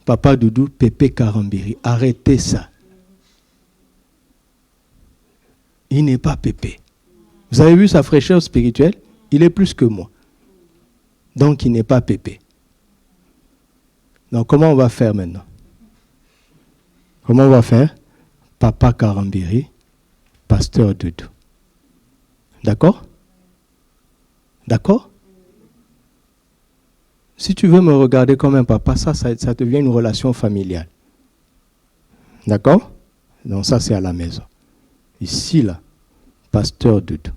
Papa Doudou, Pépé Karambiri, arrêtez ça. Il n'est pas Pépé. Vous avez vu sa fraîcheur spirituelle? Il est plus que moi. Donc il n'est pas Pépé. Donc comment on va faire maintenant? Comment on va faire? Papa Karambiri, pasteur Doudou. D'accord? D'accord? Si tu veux me regarder comme un papa, ça devient une relation familiale. D'accord? Donc ça, c'est à la maison. Ici, là, pasteur Doudou,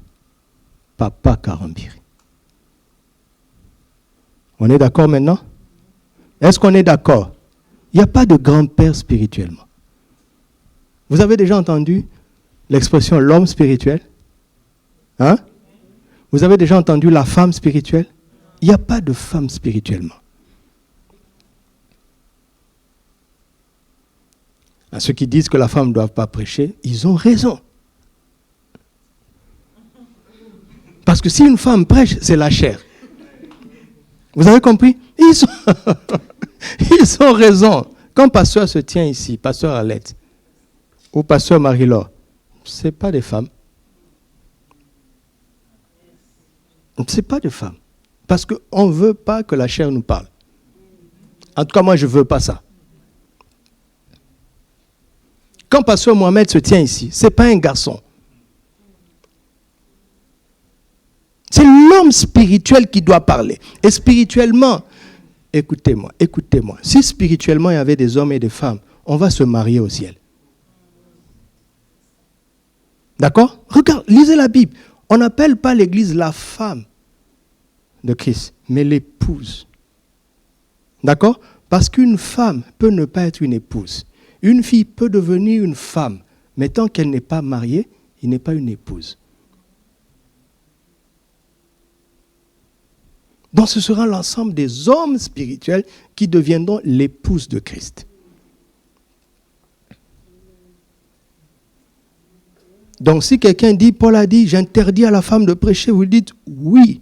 papa Karambiri. On est d'accord maintenant? Est-ce qu'on est d'accord? Il n'y a pas de grand-père spirituellement. Vous avez déjà entendu l'expression l'homme spirituel? Hein? Vous avez déjà entendu la femme spirituelle? Il n'y a pas de femme spirituellement. À ceux qui disent que la femme ne doit pas prêcher, ils ont raison. Parce que si une femme prêche, c'est la chair. Vous avez compris? Ils ont raison. Quand pasteur se tient ici, pasteur Alette, ou pasteur Marie-Laure, ce n'est pas des femmes. Ce n'est pas des femmes. Parce qu'on ne veut pas que la chair nous parle. En tout cas, moi, je ne veux pas ça. Quand pasteur Mohamed se tient ici, ce n'est pas un garçon. C'est l'homme spirituel qui doit parler. Et spirituellement, écoutez-moi. Si spirituellement il y avait des hommes et des femmes, on va se marier au ciel. D'accord? Regarde, lisez la Bible. On n'appelle pas l'église la femme de Christ, mais l'épouse. D'accord? Parce qu'une femme peut ne pas être une épouse. Une fille peut devenir une femme, mais tant qu'elle n'est pas mariée, il n'est pas une épouse. Donc ce sera l'ensemble des hommes spirituels qui deviendront l'épouse de Christ. Donc si quelqu'un dit, Paul a dit, j'interdis à la femme de prêcher, vous dites, oui,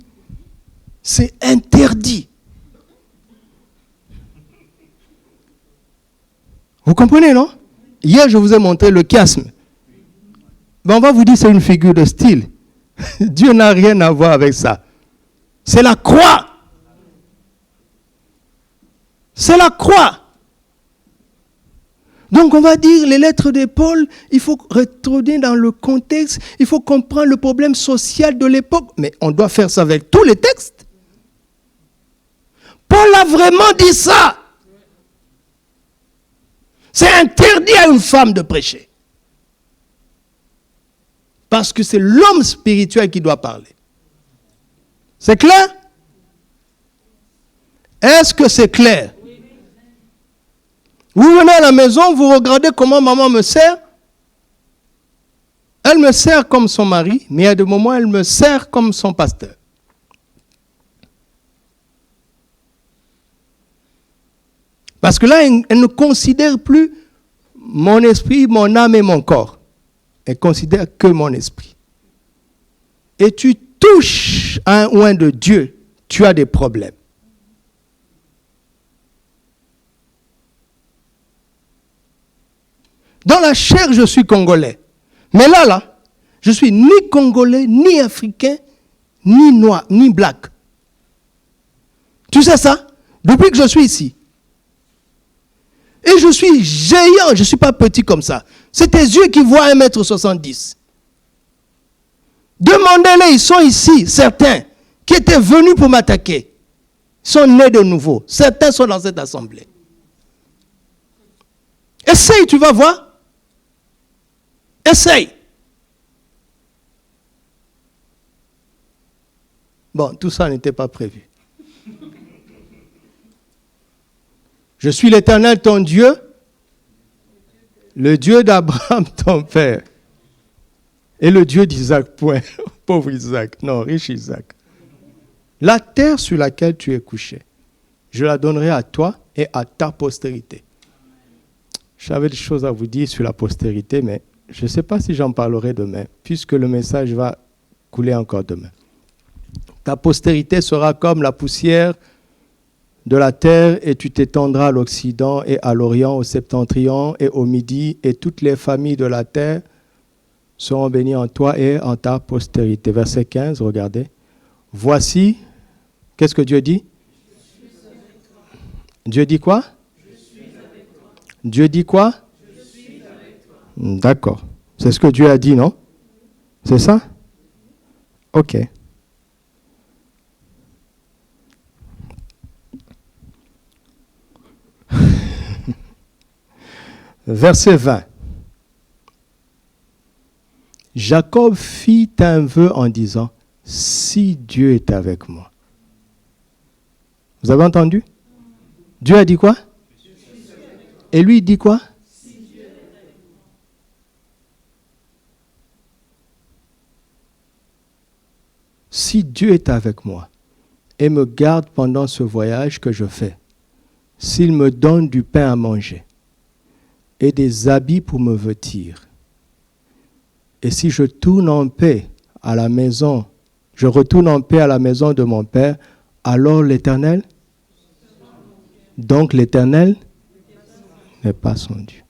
c'est interdit. Vous comprenez, non? Hier, je vous ai montré le chiasme. Ben, on va vous dire que c'est une figure de style. Dieu n'a rien à voir avec ça. C'est la croix. C'est la croix. Donc on va dire les lettres de Paul, il faut retourner dans le contexte, il faut comprendre le problème social de l'époque. Mais on doit faire ça avec tous les textes. Paul a vraiment dit ça. C'est interdit à une femme de prêcher. Parce que c'est l'homme spirituel qui doit parler. C'est clair? Est-ce que c'est clair? Vous venez à la maison, vous regardez comment maman me sert. Elle me sert comme son mari, mais à des moments, elle me sert comme son pasteur. Parce que là, elle ne considère plus mon esprit, mon âme et mon corps. Elle considère que mon esprit. Et tu touches à un oint de Dieu, tu as des problèmes. Dans la chair, je suis congolais. Mais là, je suis ni congolais, ni africain, ni noir, ni black. Tu sais ça? Depuis que je suis ici. Et je suis géant, je ne suis pas petit comme ça. C'est tes yeux qui voient 1,70 m. Demandez-les, ils sont ici, certains, qui étaient venus pour m'attaquer. Ils sont nés de nouveau. Certains sont dans cette assemblée. Essaye, tu vas voir. Essaye. Bon, tout ça n'était pas prévu. Je suis l'Éternel, ton Dieu, le Dieu d'Abraham, ton père, et le Dieu d'Isaac, point. Pauvre Isaac, non, riche Isaac. La terre sur laquelle tu es couché, je la donnerai à toi et à ta postérité. J'avais des choses à vous dire sur la postérité, mais je ne sais pas si j'en parlerai demain, puisque le message va couler encore demain. Ta postérité sera comme la poussière de la terre, et tu t'étendras à l'Occident et à l'Orient, au Septentrion et au Midi, et toutes les familles de la terre seront bénies en toi et en ta postérité. Verset 15, regardez. Voici, qu'est-ce que Dieu dit? Dieu dit quoi? Dieu dit quoi? D'accord. C'est ce que Dieu a dit, non? C'est ça? Ok. Verset 20. Jacob fit un vœu en disant, si Dieu est avec moi. Vous avez entendu? Dieu a dit quoi? Et lui il dit quoi? Si Dieu est avec moi et me garde pendant ce voyage que je fais, s'il me donne du pain à manger et des habits pour me vêtir, et si je tourne en paix à la maison, je retourne en paix à la maison de mon Père, alors l'Éternel, donc l'Éternel n'est pas son Dieu.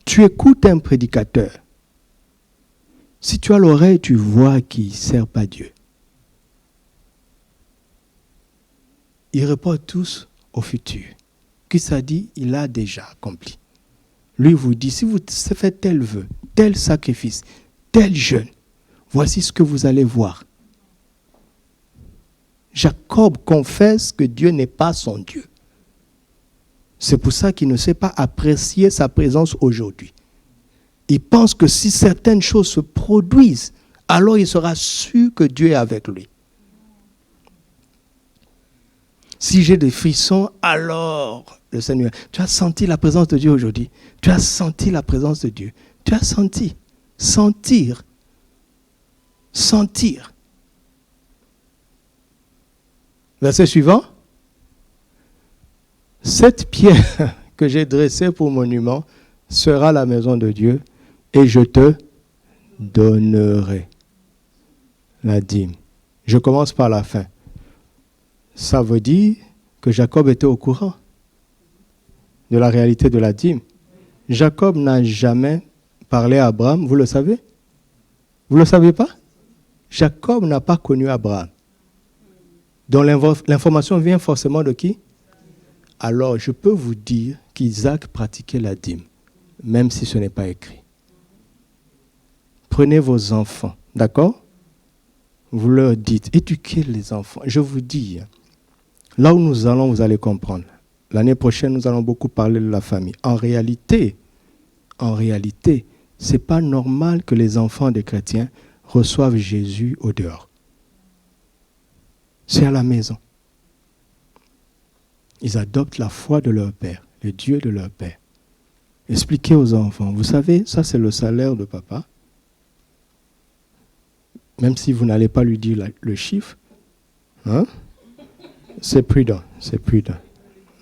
Tu écoutes un prédicateur. Si tu as l'oreille, tu vois qu'il ne sert pas Dieu. Ils reportent tous au futur. Qui ça dit, il a déjà accompli. Lui vous dit, si vous faites tel vœu, tel sacrifice, tel jeûne, voici ce que vous allez voir. Jacob confesse que Dieu n'est pas son Dieu. C'est pour ça qu'il ne sait pas apprécier sa présence aujourd'hui. Il pense que si certaines choses se produisent, alors il sera sûr que Dieu est avec lui. Si j'ai des frissons, alors le Seigneur. Tu as senti la présence de Dieu aujourd'hui. Tu as senti la présence de Dieu. Tu as senti. Sentir. Sentir. Verset suivant. Cette pierre que j'ai dressée pour monument sera la maison de Dieu et je te donnerai la dîme. Je commence par la fin. Ça veut dire que Jacob était au courant de la réalité de la dîme. Jacob n'a jamais parlé à Abraham, vous le savez? Vous ne le savez pas? Jacob n'a pas connu Abraham. Donc l'information vient forcément de qui? Alors je peux vous dire qu'Isaac pratiquait la dîme, même si ce n'est pas écrit. Prenez vos enfants, d'accord? Vous leur dites, éduquez les enfants. Je vous dis, là où nous allons, vous allez comprendre. L'année prochaine, nous allons beaucoup parler de la famille. En réalité, ce n'est pas normal que les enfants des chrétiens reçoivent Jésus au dehors. C'est à la maison. Ils adoptent la foi de leur père, le Dieu de leur père. Expliquez aux enfants, vous savez, ça c'est le salaire de papa. Même si vous n'allez pas lui dire le chiffre, hein? C'est prudent.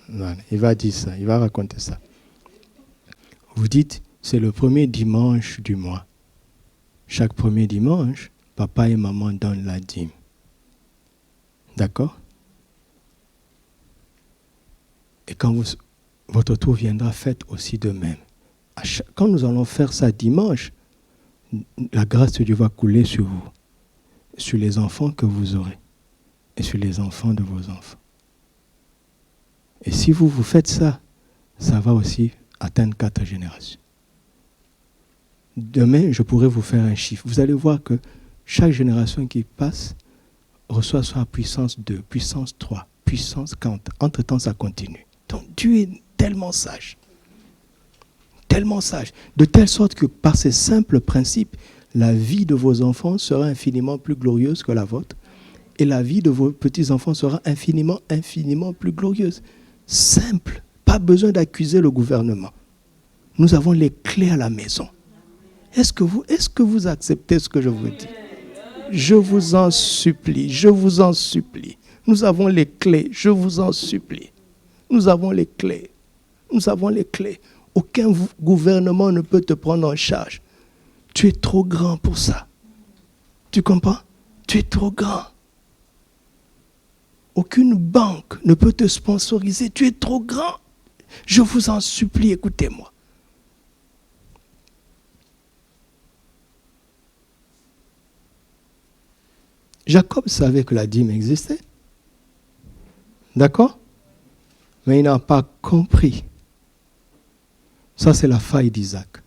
Voilà, il va dire ça, il va raconter ça. Vous dites, c'est le premier dimanche du mois. Chaque premier dimanche, papa et maman donnent la dîme. D'accord? Et quand votre tour viendra, faites aussi de même. Quand nous allons faire ça dimanche, la grâce de Dieu va couler sur vous, sur les enfants que vous aurez et sur les enfants de vos enfants. Et si vous faites ça, ça va aussi atteindre 4 générations. Demain, je pourrais vous faire un chiffre. Vous allez voir que chaque génération qui passe reçoit soit puissance 2, puissance 3, puissance 40. Entre-temps, ça continue. Donc Dieu est tellement sage. Tellement sage. De telle sorte que par ces simples principes, la vie de vos enfants sera infiniment plus glorieuse que la vôtre. Et la vie de vos petits-enfants sera infiniment, infiniment plus glorieuse. Simple. Pas besoin d'accuser le gouvernement. Nous avons les clés à la maison. Est-ce que vous acceptez ce que je vous dis? Je vous en supplie. Nous avons les clés. Je vous en supplie. Nous avons les clés. Aucun gouvernement ne peut te prendre en charge. Tu es trop grand pour ça. Tu comprends? Tu es trop grand. Aucune banque ne peut te sponsoriser. Tu es trop grand. Je vous en supplie, écoutez-moi. Jacob savait que la dîme existait. D'accord? Mais il n'a pas compris. Ça, c'est la faille d'Isaac.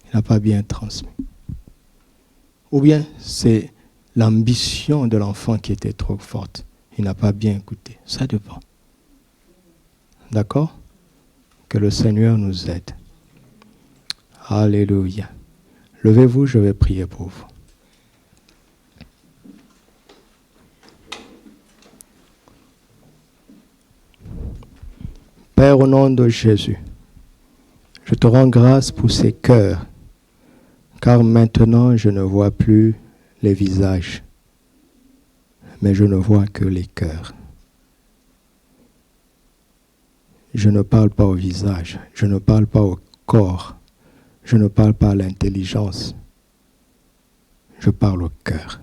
Il n'a pas bien transmis. Ou bien, c'est l'ambition de l'enfant qui était trop forte. Il n'a pas bien écouté. Ça dépend. D'accord? Que le Seigneur nous aide. Alléluia. Levez-vous, je vais prier pour vous. Père, au nom de Jésus, je te rends grâce pour ces cœurs, car maintenant je ne vois plus les visages, mais je ne vois que les cœurs. Je ne parle pas au visage, je ne parle pas au corps, je ne parle pas à l'intelligence, je parle au cœur.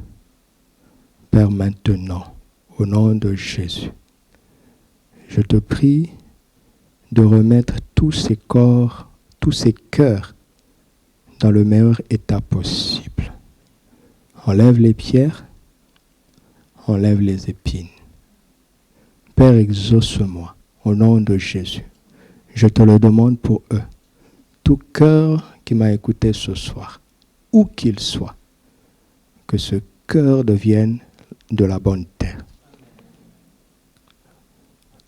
Père, maintenant, au nom de Jésus, je te prie de remettre tous ces corps, tous ces cœurs dans le meilleur état possible. Enlève les pierres, enlève les épines. Père, exauce-moi au nom de Jésus. Je te le demande pour eux. Tout cœur qui m'a écouté ce soir, où qu'il soit, que ce cœur devienne de la bonne terre.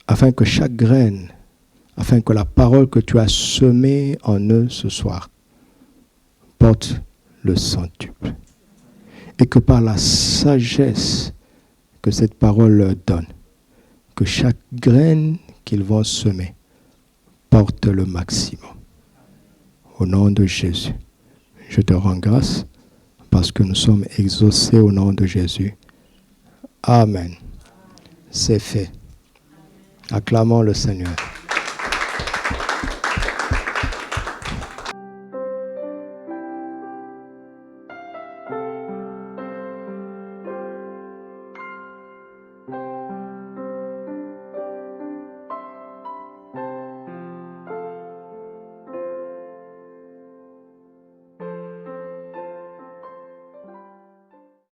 Afin que chaque graine, afin que la parole que tu as semée en eux ce soir porte le centuple. Et que par la sagesse que cette parole leur donne, que chaque graine qu'ils vont semer porte le maximum. Au nom de Jésus, je te rends grâce parce que nous sommes exaucés au nom de Jésus. Amen. C'est fait. Acclamons le Seigneur.